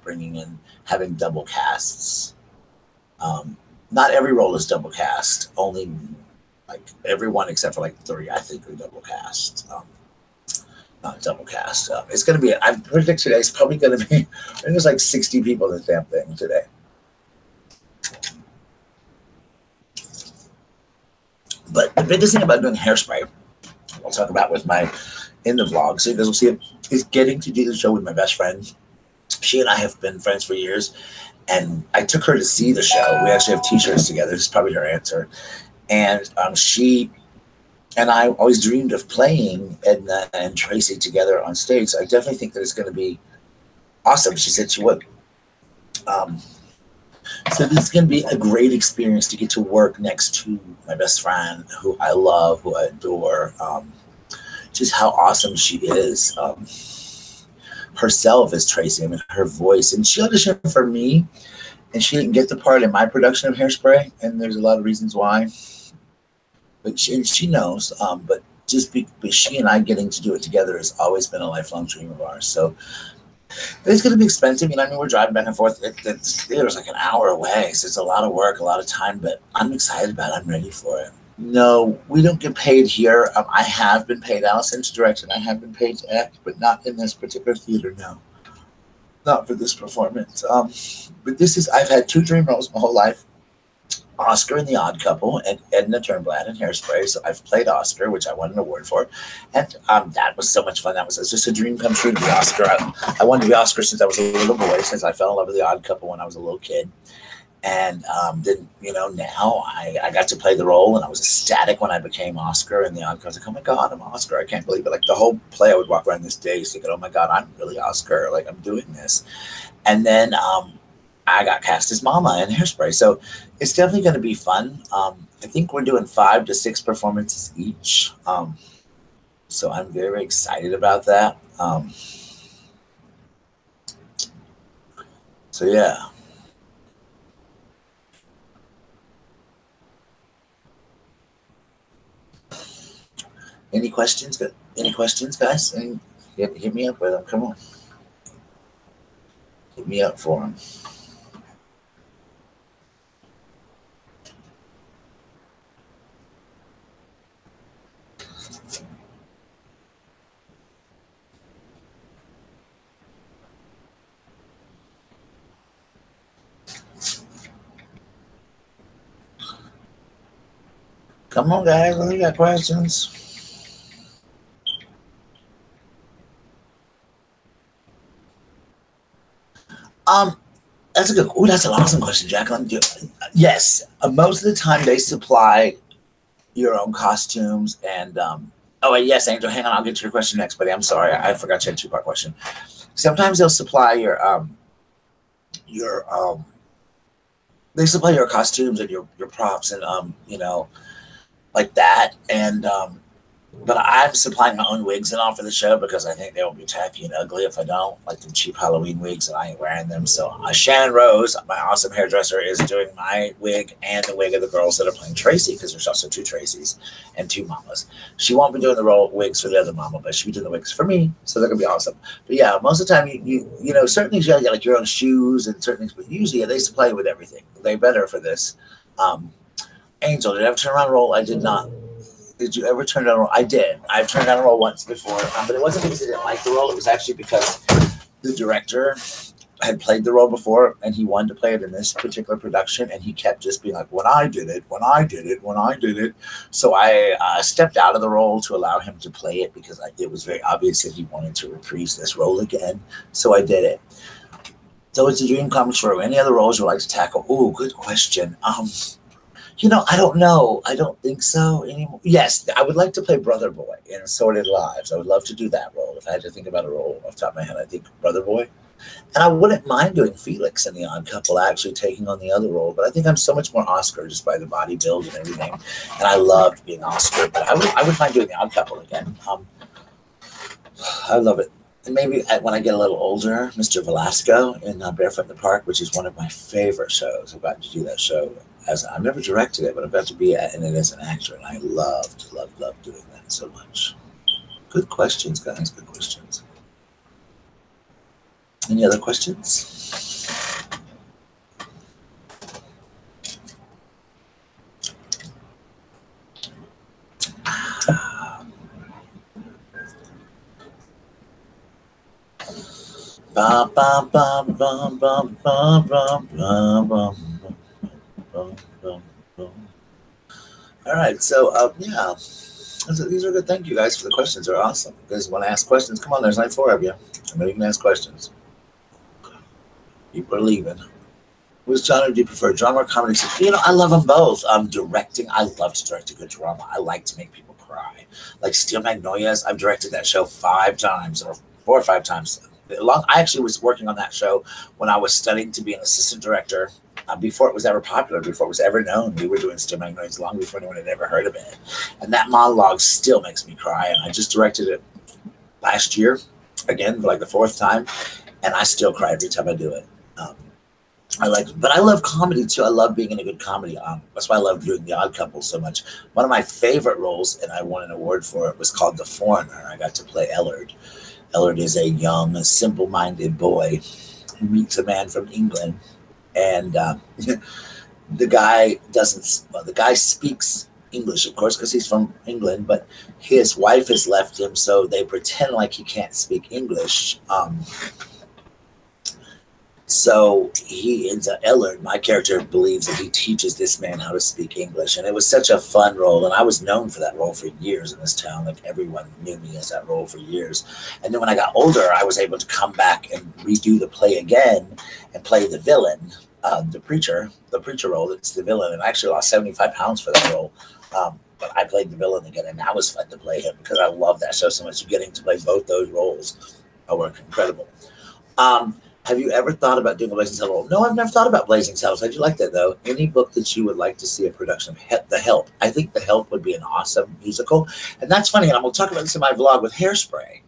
having double casts. Not every role is double cast, only like everyone except for like 3, I think, are double cast. Not double cast. It's going to be, I predict today it's probably going to be, I think there's like 60 people in the damn thing today. But the biggest thing about doing Hairspray, I'll talk about in the vlog, so you guys will see it, is getting to do the show with my best friend. She and I have been friends for years, and I took her to see the show. We actually have t-shirts together. This is probably her answer. And she and I always dreamed of playing Edna and Tracy together on stage. So I definitely think that it's going to be awesome. She said she would. So this is going to be a great experience to get to work next to my best friend, who I love, who I adore. Just how awesome she is. Herself as Tracy. I mean, her voice. And she auditioned for me, and she didn't get the part in my production of Hairspray, and there's a lot of reasons why. But she knows, but she and I getting to do it together has always been a lifelong dream of ours. So it's going to be expensive. I mean, we're driving back and forth. The theater's like an hour away, so it's a lot of work, a lot of time, but I'm excited about it. I'm ready for it. No, we don't get paid here. I have been paid, Allison, to direct, and I have been paid to act, but not in this particular theater. No, not for this performance. But this is, I've had two dream roles my whole life. Oscar in The Odd Couple and Edna Turnblad in Hairspray. So I've played Oscar, which I won an award for, and that was so much fun. That was just a dream come true to be Oscar. I wanted to be Oscar since I was a little boy, since I fell in love with The Odd Couple when I was a little kid. And then, now I got to play the role, and I was ecstatic when I became Oscar. And the Odd Couple, I was like, oh my God, I'm Oscar. I can't believe it. Like the whole play, I would walk around this day thinking, oh my God, I'm really Oscar. Like I'm doing this. And then I got cast as Mama in Hairspray. So it's definitely going to be fun. I think we're doing 5 to 6 performances each. So I'm very excited about that. So yeah. Any questions? Any questions, guys? Hit me up with them. Come on. Hit me up for them. Come on, guys. Let me got questions. That's a good. Oh, that's an awesome question, Jacqueline. Yes, most of the time they supply your own costumes and. Oh, wait, yes, Angel. Hang on, I'll get to your question next, buddy. I'm sorry, I forgot you had a 2-part question. Sometimes they'll supply they supply your costumes and your props and like that. And but I'm supplying my own wigs and all for the show because I think they will be tacky and ugly if I don't. Like the cheap Halloween wigs, and I ain't wearing them. So Shannon Rose, my awesome hairdresser, is doing my wig and the wig of the girls that are playing Tracy, because there's also 2 Tracys and 2 Mamas. She won't be doing the wigs for the other Mama, but she'll be doing the wigs for me. So they're gonna be awesome. But yeah, most of the time you certain things you gotta get like your own shoes and certain things, but usually they supply you with everything. They better for this. Angel, did I ever turn around a role? I did not. Did you ever turn down a role? I did. I've turned down a role once before, but it wasn't because I didn't like the role. It was actually because the director had played the role before, and he wanted to play it in this particular production, and he kept just being like, when I did it, when I did it, when I did it. So I stepped out of the role to allow him to play it because it was very obvious that he wanted to reprise this role again. So I did it. So it's a dream come true. Any other roles you'd like to tackle? Oh, good question. I don't know. I don't think so anymore. Yes, I would like to play Brother Boy in Assorted Lives. I would love to do that role. If I had to think about a role off the top of my head, I think Brother Boy. And I wouldn't mind doing Felix in The Odd Couple, actually taking on the other role. But I think I'm so much more Oscar just by the body build and everything. And I loved being Oscar. But I would mind doing The Odd Couple again. I love it. And maybe when I get a little older, Mr. Velasco in Barefoot in the Park, which is one of my favorite shows. I've gotten to do that show. I've never directed it, but I've got to be in it as an actor, and I loved doing that so much. Good questions, guys. Good questions. Any other questions? Bum, bum, bum, bum, bum, bum, bum, bum, bum. All right, so yeah, these are good. Thank you guys for the questions. They're awesome. You guys want to ask questions? Come on, there's like 4 of you. I know you can ask questions. People are leaving. Which genre do you prefer, drama or comedy? I love them both. Directing, I love to direct a good drama. I like to make people cry. Like Steel Magnolias, I've directed that show 5 times or 4 or 5 times. I actually was working on that show when I was studying to be an assistant director. Before it was ever popular, before it was ever known, we were doing Steel Magnolias long before anyone had ever heard of it. And that monologue still makes me cry. And I just directed it last year, again, for like the 4th time. And I still cry every time I do it. But I love comedy too. I love being in a good comedy. That's why I love doing The Odd Couple so much. One of my favorite roles, and I won an award for it, was called The Foreigner. I got to play Ellard. Ellard is a young, simple-minded boy who meets a man from England. And the guy speaks English, of course, because he's from England, but his wife has left him, so they pretend like he can't speak English. So he ends up, Ellard, my character, believes that he teaches this man how to speak English. And it was such a fun role. And I was known for that role for years in this town. Like everyone knew me as that role for years. And then when I got older, I was able to come back and redo the play again and play the villain, the preacher role. It's the villain. And I actually lost 75 pounds for that role. But I played the villain again, and that was fun to play him because I love that show so much. Getting to play both those roles were incredible. Have you ever thought about doing a Blazing Saddles role? No, I've never thought about Blazing Saddles. I do like that, though. Any book that you would like to see a production of? The Help. I think The Help would be an awesome musical. And that's funny, and I'm going to talk about this in my vlog with Hairspray.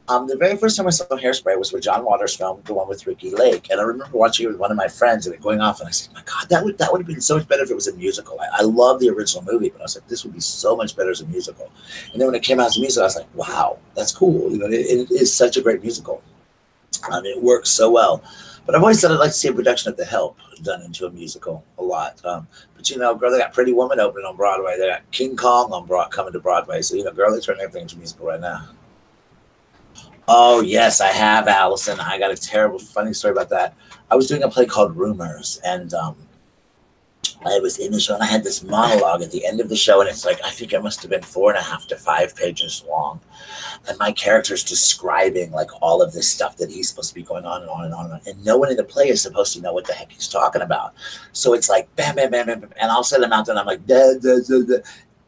The very first time I saw Hairspray was with John Waters' film, the one with Ricky Lake. And I remember watching it with one of my friends and it going off, and I said, my God, that would have been so much better if it was a musical. I love the original movie, but I was like, this would be so much better as a musical. And then when it came out as a musical, I was like, wow, that's cool. You know, it is such a great musical. It works so well. But I've always said I'd like to see a production of The Help done into a musical a lot. But, you know, girl, they got Pretty Woman opening on Broadway. They got King Kong on coming to Broadway. So, you know, girl, they're turning everything into a musical right now. Oh, yes, I have, Allison. I got a terrible, funny story about that. I was doing a play called Rumors, and I was in the show, and I had this monologue at the end of the show, and it's like, I think it must have been 4.5 to 5 pages long. And my character's describing like all of this stuff that he's supposed to be going on and on and on. And no one in the play is supposed to know what the heck he's talking about. So it's like, bam, bam, bam, bam, bam. And I'll set him out there, and I'm like, da, da, da, da.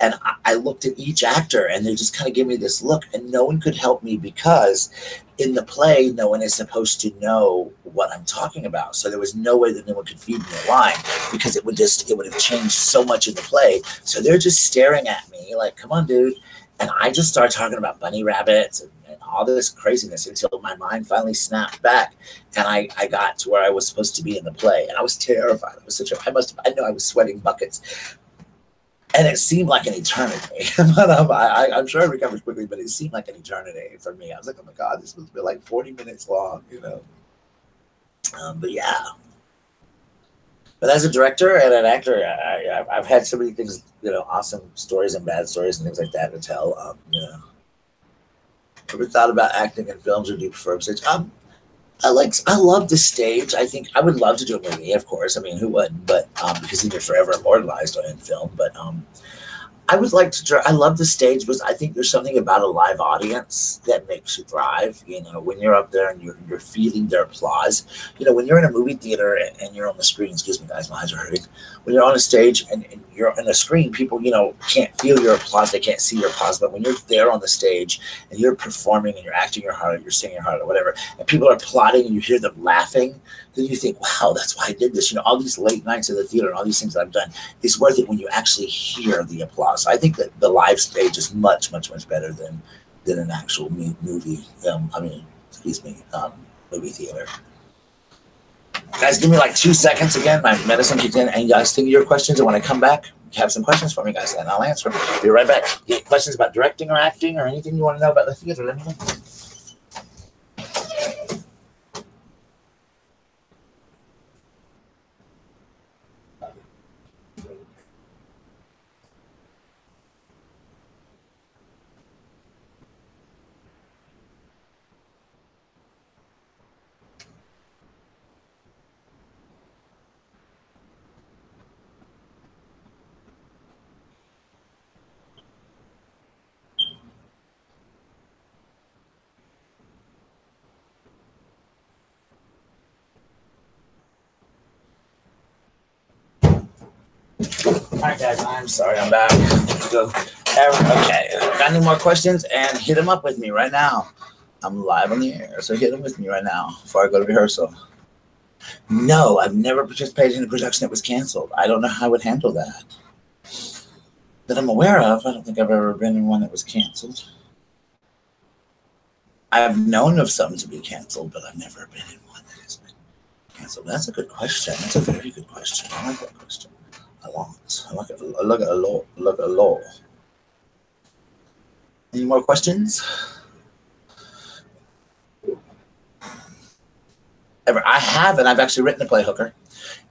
And I looked at each actor, and they just kind of gave me this look, and no one could help me because in the play, no one is supposed to know what I'm talking about. So there was no way that anyone could feed me a line because it would have changed so much in the play. So they're just staring at me like, come on, dude. And I just started talking about bunny rabbits and all this craziness until my mind finally snapped back. And I got to where I was supposed to be in the play. And I was terrified. I know I was sweating buckets. And it seemed like an eternity. But I'm sure I recovered quickly, but it seemed like an eternity for me. I was like, oh my God, this must be like 40 minutes long, you know. But yeah. But as a director and an actor, I've had so many things, you know, awesome stories and bad stories and things like that to tell. You know, ever thought about acting in films, or do you prefer stage? I love the stage. I think I would love to do a movie, of course. I mean, who wouldn't? But because they're forever immortalized in film. But I would like to. I love the stage, because I think there's something about a live audience that makes you thrive. You know, when you're up there and you're feeling their applause. You know, when you're in a movie theater and you're on the screen. Excuse me, guys, my eyes are hurting. When you're on a stage and you're on a screen, people, you know, can't feel your applause. They can't see your applause. But when you're there on the stage and you're performing and you're acting your heart out, you're singing your heart out, or whatever, and people are applauding and you hear them laughing, then you think, wow, that's why I did this. You know, all these late nights at the theater and all these things that I've done, it's worth it when you actually hear the applause. So I think that the live stage is much, much, much better than an actual movie. Movie theater. Guys, give me like 2 seconds again. My medicine kicked in, and you guys think of your questions. And when I come back, have some questions for me, guys, and I'll answer them. Be right back. Get questions about directing or acting or anything you want to know about the theater, let me know. All right, guys, I'm sorry, I'm back. Okay, got any more questions? And hit them up with me right now. I'm live on the air, so hit them with me right now before I go to rehearsal. No, I've never participated in a production that was canceled. I don't know how I would handle that. That I'm aware of, I don't think I've ever been in one that was canceled. I've known of some to be canceled, but I've never been in one that has been canceled. That's a good question. That's a very good question. I like that question. Look at a lot. Any more questions? I have, and I've actually written a play, Hooker.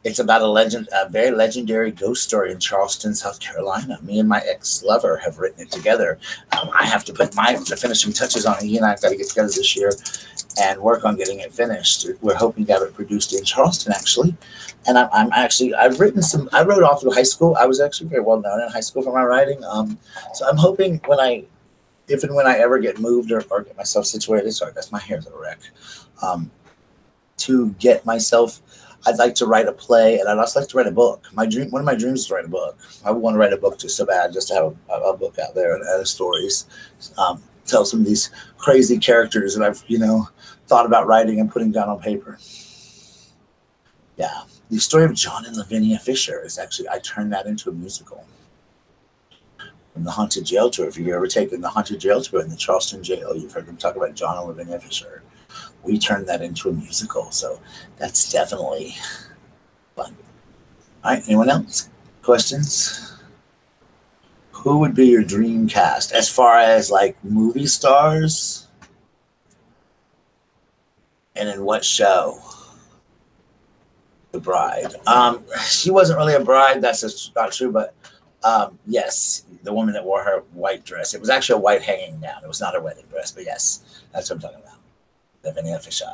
It's about a very legendary ghost story in Charleston, South Carolina. Me and my ex-lover have written it together. I have to put the finishing touches on it. He and I have got to get together this year and work on getting it finished. We're hoping to have it produced in Charleston, actually. And I've written some. I wrote all through high school. I was actually very well known in high school for my writing. So I'm hoping if and when I ever get moved or get myself situated. Sorry, that's my hair's a wreck. To get myself. I'd like to write a play, and I'd also like to write a book. One of my dreams is to write a book. I want to write a book just so bad, just to have a book out there and stories. Tell some of these crazy characters that I've, thought about writing and putting down on paper. Yeah, the story of John and Lavinia Fisher is actually, I turned that into a musical. From the Haunted Jail Tour. If you've ever taken the Haunted Jail Tour in the Charleston Jail, you've heard them talk about John and Lavinia Fisher. We turned that into a musical, so that's definitely fun. All right, anyone else? Questions? Who would be your dream cast as far as like movie stars? And in what show? The Bride. She wasn't really a bride, that's just not true, but yes, the woman that wore her white dress. It was actually a white hanging gown. It was not her wedding dress, but yes, that's what I'm talking about. Lavinia Fisher.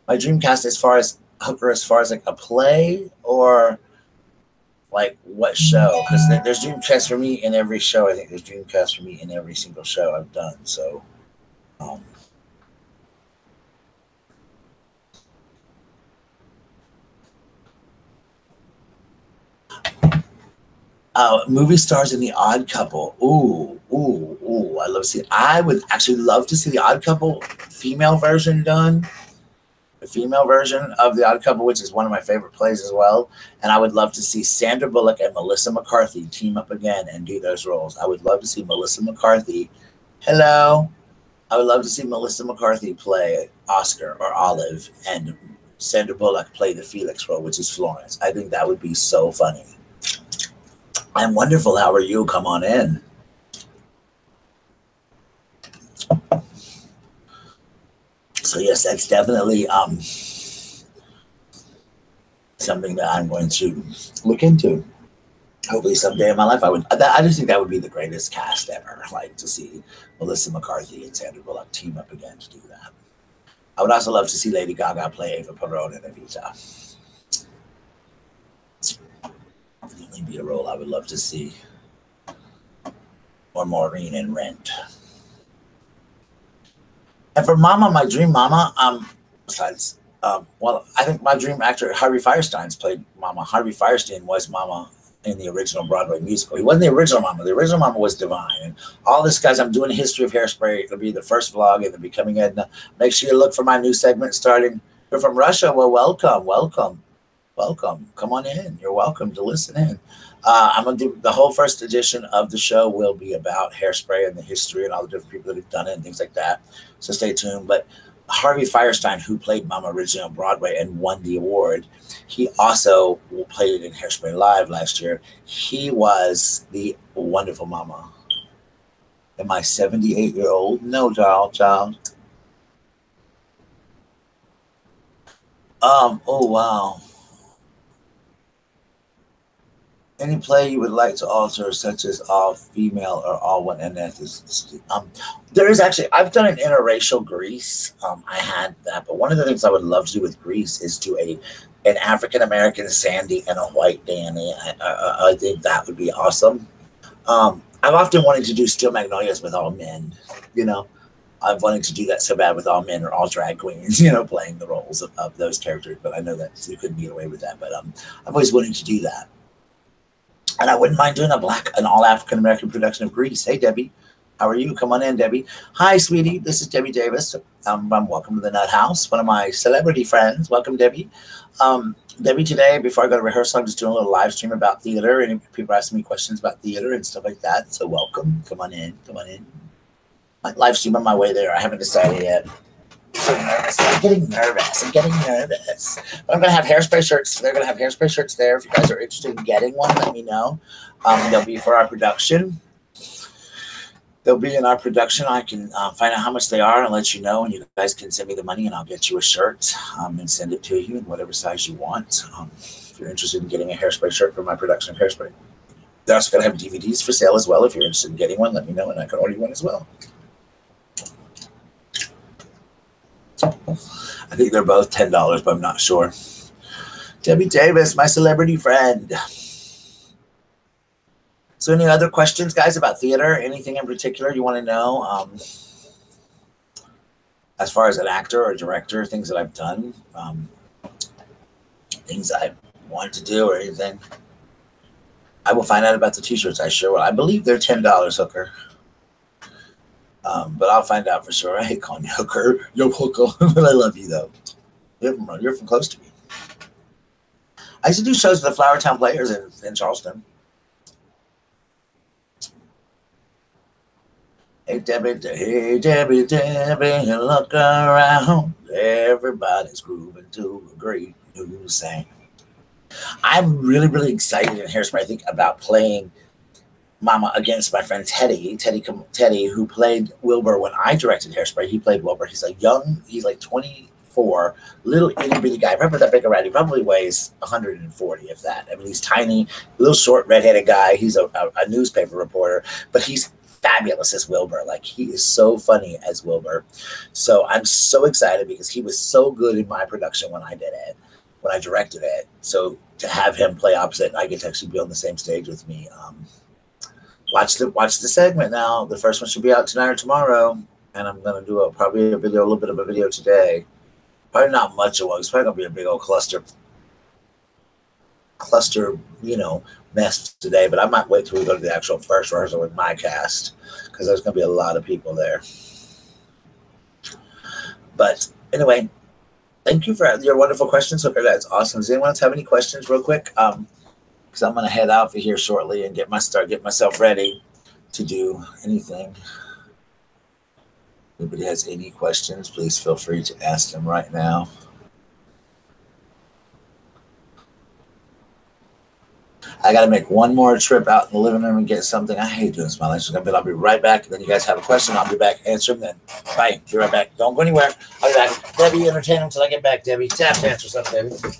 My dream cast as far as like a play or like what show? Because there's dream cast for me in every show. I think there's dream cast for me in every single show I've done. So, movie stars in The Odd Couple. Ooh! I love to see. I would actually love to see The Odd Couple female version done. The female version of The Odd Couple, which is one of my favorite plays as well. And I would love to see Sandra Bullock and Melissa McCarthy team up again and do those roles. I would love to see Melissa McCarthy. Hello. I would love to see Melissa McCarthy play Oscar or Olive and Sandra Bullock play the Felix role, which is Florence. I think that would be so funny. I'm wonderful. How are you? Come on in. So yes, that's definitely something that I'm going to look into. Hopefully someday in my life, I just think that would be the greatest cast ever. Like to see Melissa McCarthy and Sandra Bullock team up again to do that. I would also love to see Lady Gaga play Eva Perón in Evita. Definitely be a role I would love to see. Or Maureen in Rent. And for Mama, my dream Mama, besides, well, I think my dream actor, Harvey Firestein's played Mama. Harvey Firestein was Mama in the original Broadway musical. He wasn't the original Mama. The original Mama was Divine. And all this, guys, I'm doing a history of Hairspray. It'll be the first vlog in the Becoming Edna. Make sure you look for my new segment starting. You're from Russia? Well, welcome. Come on in. You're welcome to listen in. I'm going to do the whole first edition of the show will be about Hairspray and the history and all the different people that have done it and things like that. So stay tuned. But Harvey Firestein, who played Mama originally on Broadway and won the award, he also played it in Hairspray Live last year. He was the wonderful Mama. Am I 78-year-old? No, child. Oh, wow. Any play you would like to alter, such as all female or all one ethnicity? There is actually, I've done an interracial Grease. I had that, but one of the things I would love to do with Grease is do an African American Sandy and a white Danny. I think that would be awesome. I've often wanted to do Steel Magnolias with all men. I've wanted to do that so bad with all men or all drag queens. Playing the roles of those characters. But I know that you couldn't get away with that. But I've always wanted to do that. And I wouldn't mind doing an all African-American production of Grease. Hey, Debbie. How are you? Come on in, Debbie. Hi, sweetie. This is Debbie Davis. Welcome to the Nut House, one of my celebrity friends. Welcome, Debbie. Debbie, today, before I go to rehearsal, I'm just doing a little live stream about theater. And people asking me questions about theater and stuff like that. So welcome. Come on in. My live stream on my way there. I haven't decided yet. So nervous. I'm getting nervous. But I'm going to have Hairspray shirts. They're going to have Hairspray shirts there. If you guys are interested in getting one, let me know. They'll be for our production. they'll be in our production. I can find out how much they are and let you know, and you guys can send me the money, and I'll get you a shirt and send it to you in whatever size you want. If you're interested in getting a Hairspray shirt from my production of Hairspray, they're also going to have DVDs for sale as well. If you're interested in getting one, let me know, and I can order you one as well. I think they're both $10, but I'm not sure. Debbie Davis, my celebrity friend. So any other questions, guys, about theater? Anything in particular you want to know? As far as an actor or director, things that I've done, things I wanted to do or anything. I will find out about the t-shirts. I sure will. I believe they're $10, Hooker. But I'll find out for sure. I hate calling you Hooker. Yo, Hooker. But I love you, though. You're from close to me. I used to do shows with the Flowertown Players in Charleston. Hey, Debbie, look around. Everybody's grooving to a great new sound. I'm really, really excited in Hairspray, I think, about playing Mama against my friend Teddy, who played Wilbur when I directed Hairspray. He played Wilbur. He's like 24, little itty bitty guy. Remember that big around? He probably weighs 140, if that. I mean, he's tiny, little short, redheaded guy. He's a newspaper reporter, but he's fabulous as Wilbur. Like, he is so funny as Wilbur. So I'm so excited because he was so good in my production when I did it, when I directed it. So to have him play opposite, I get to actually be on the same stage with me. Watch the segment now. The first one should be out tonight or tomorrow, and I'm gonna do probably a little bit of a video today. Probably not much of one. It's probably gonna be a big old cluster, mess today. But I might wait till we go to the actual first rehearsal with my cast, because there's gonna be a lot of people there. But anyway, thank you for your wonderful questions, Hooker. That's awesome. Does anyone else have any questions, real quick? Because I'm going to head out for here shortly and get myself ready to do anything. If anybody has any questions, please feel free to ask them right now. I got to make one more trip out in the living room and get something. I hate doing small lectures, but I'll be right back. And then you guys have a question, I'll be back, answer them then. Bye. Be right back. Don't go anywhere. I'll be back. Debbie, entertain them until I get back, Debbie. Tap dance or something, Debbie.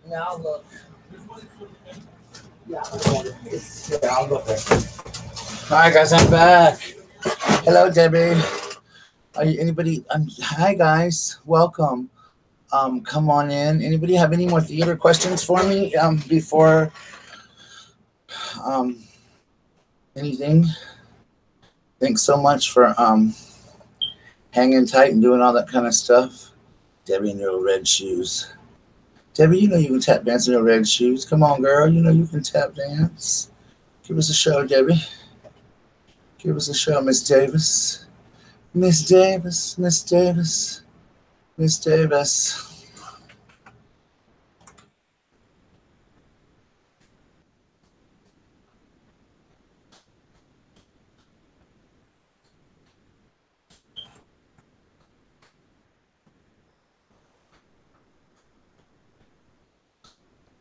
Yeah, I'll look. I'll look. All right, guys, I'm back. Hello, Debbie. Are you anybody? Hi, guys. Welcome. Come on in. Anybody have any more theater questions for me before anything? Thanks so much for hanging tight and doing all that kind of stuff. Debbie in your red shoes. Debbie, you know you can tap dance in your red shoes. Come on, girl. You know you can tap dance. Give us a show, Debbie. Give us a show, Miss Davis. Miss Davis, Miss Davis, Miss Davis.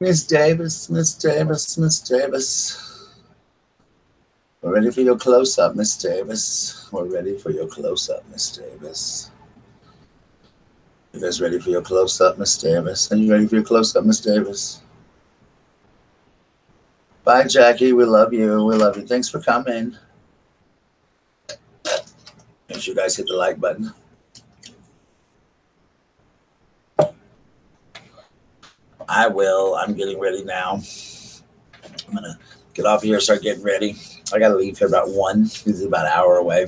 Miss Davis, Miss Davis, Miss Davis. We're ready for your close-up, Miss Davis. We're ready for your close-up, Miss Davis. You guys ready for your close-up, Miss Davis? Are you ready for your close-up, Miss Davis? Bye, Jackie. We love you. We love you. Thanks for coming. Make sure you guys hit the like button. I will. I'm getting ready now. I'm going to get off here, start getting ready. I got to leave here about 1. This is about an hour away.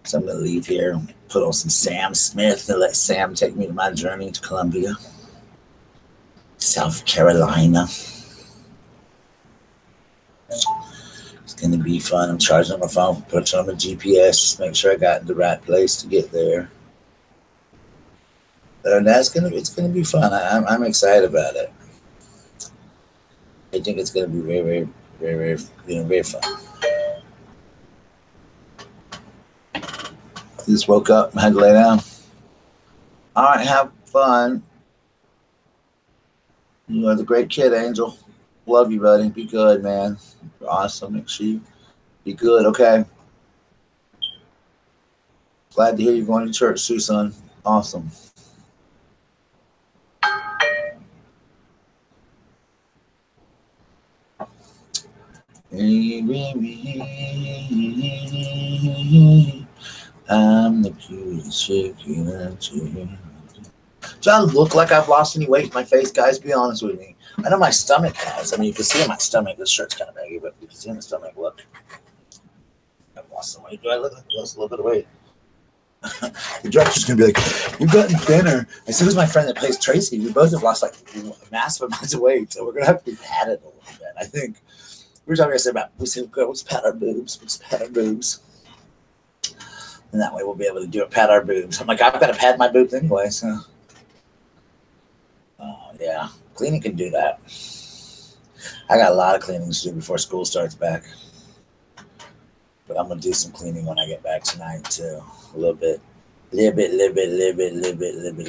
So I'm going to leave here, put on some Sam Smith, and let Sam take me to my journey to Columbia, South Carolina. It's going to be fun. I'm charging on my phone, putting on my GPS, just make sure I got in the right place to get there. And it's gonna be fun. I'm excited about it. I think it's gonna be very, very, very fun. Just woke up, had to lay down. All right, have fun. You are the great kid, Angel. Love you, buddy. Be good, man. You're awesome. Make sure you be good, okay? Glad to hear you're going to church too, son. Awesome. I'm the cutest chicken. Do I look like I've lost any weight in my face, guys? Be honest with me. I know my stomach has. I mean, you can see in my stomach. This shirt's kind of baggy, but you can see in the stomach. Look, I've lost some weight. Do I look like I lost a little bit of weight? The director's gonna be like, "You've gotten thinner." And so is my friend that plays Tracy. We both have lost like massive amounts of weight, so we're gonna have to be padded a little bit. I think we were talking about. We said, "Let's pat our boobs. Let's pat our boobs." And that way we'll be able to do it, pat our boobs. I'm like, I've got to pad my boobs anyway, so. Yeah, cleaning can do that. I got a lot of cleaning to do before school starts back. But I'm going to do some cleaning when I get back tonight, too. A little bit of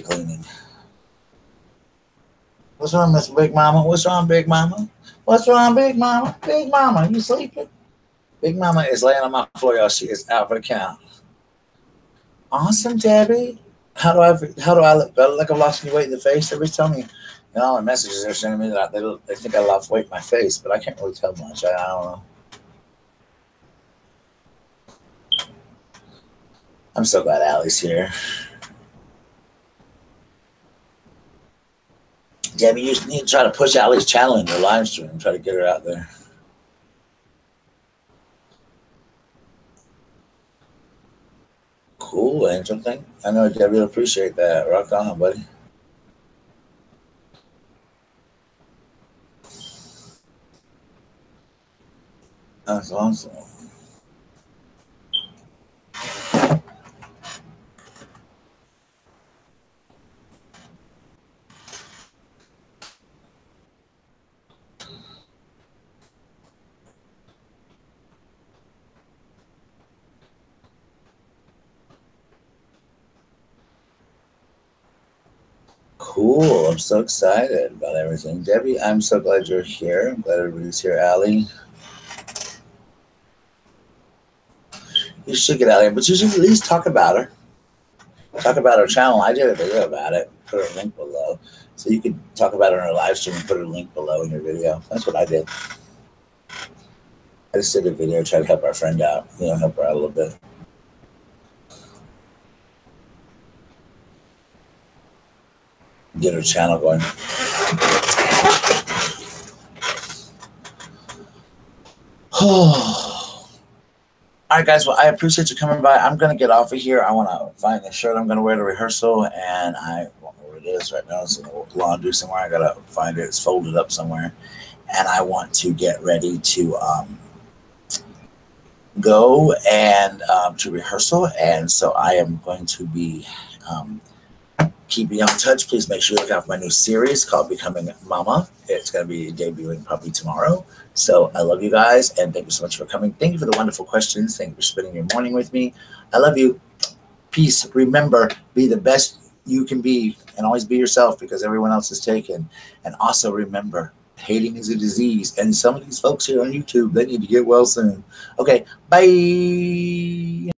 cleaning. What's wrong, Miss Big Mama? What's wrong, Big Mama? What's wrong, Big Mama? Big Mama, you sleeping? Big Mama is laying on my floor, y'all. She is out for the count. Awesome, Debbie. How do I look? Do I look like I've lost any weight in the face? Everybody's telling me, all my messages are sending me that they think I lost weight in my face, but I can't really tell much. I don't know. I'm so glad Allie's here. Debbie, you need to try to push Allie's channel in your live stream and try to get her out there. Cool, Angel. I know Debbie will appreciate that. Rock on, buddy. That's awesome. Cool. I'm so excited about everything. Debbie, I'm so glad you're here. I'm glad everybody's here. Allie. You should get out here, but you should at least talk about her. Talk about her channel. I did a video about it. Put her link below. So you could talk about her in her live stream and put her link below in your video. That's what I did. I just did a video, try to help our friend out. Help her out a little bit. Get her channel going. All right, guys. Well, I appreciate you coming by. I'm going to get off of here. I want to find the shirt I'm going to wear to rehearsal, and I don't know where it is right now. It's in the laundry somewhere. I got to find it. It's folded up somewhere, and I want to get ready to go and to rehearsal, and so I am going to be keeping in touch. Please make sure you look out for my new series called Becoming Mama. It's going to be debuting probably tomorrow. So I love you guys, and thank you so much for coming. Thank you for the wonderful questions. Thank you for spending your morning with me. I love you. Peace. Remember, be the best you can be, and always be yourself, because everyone else is taken. And also remember, hating is a disease, and some of these folks here on YouTube, they need to get well soon. Okay, bye.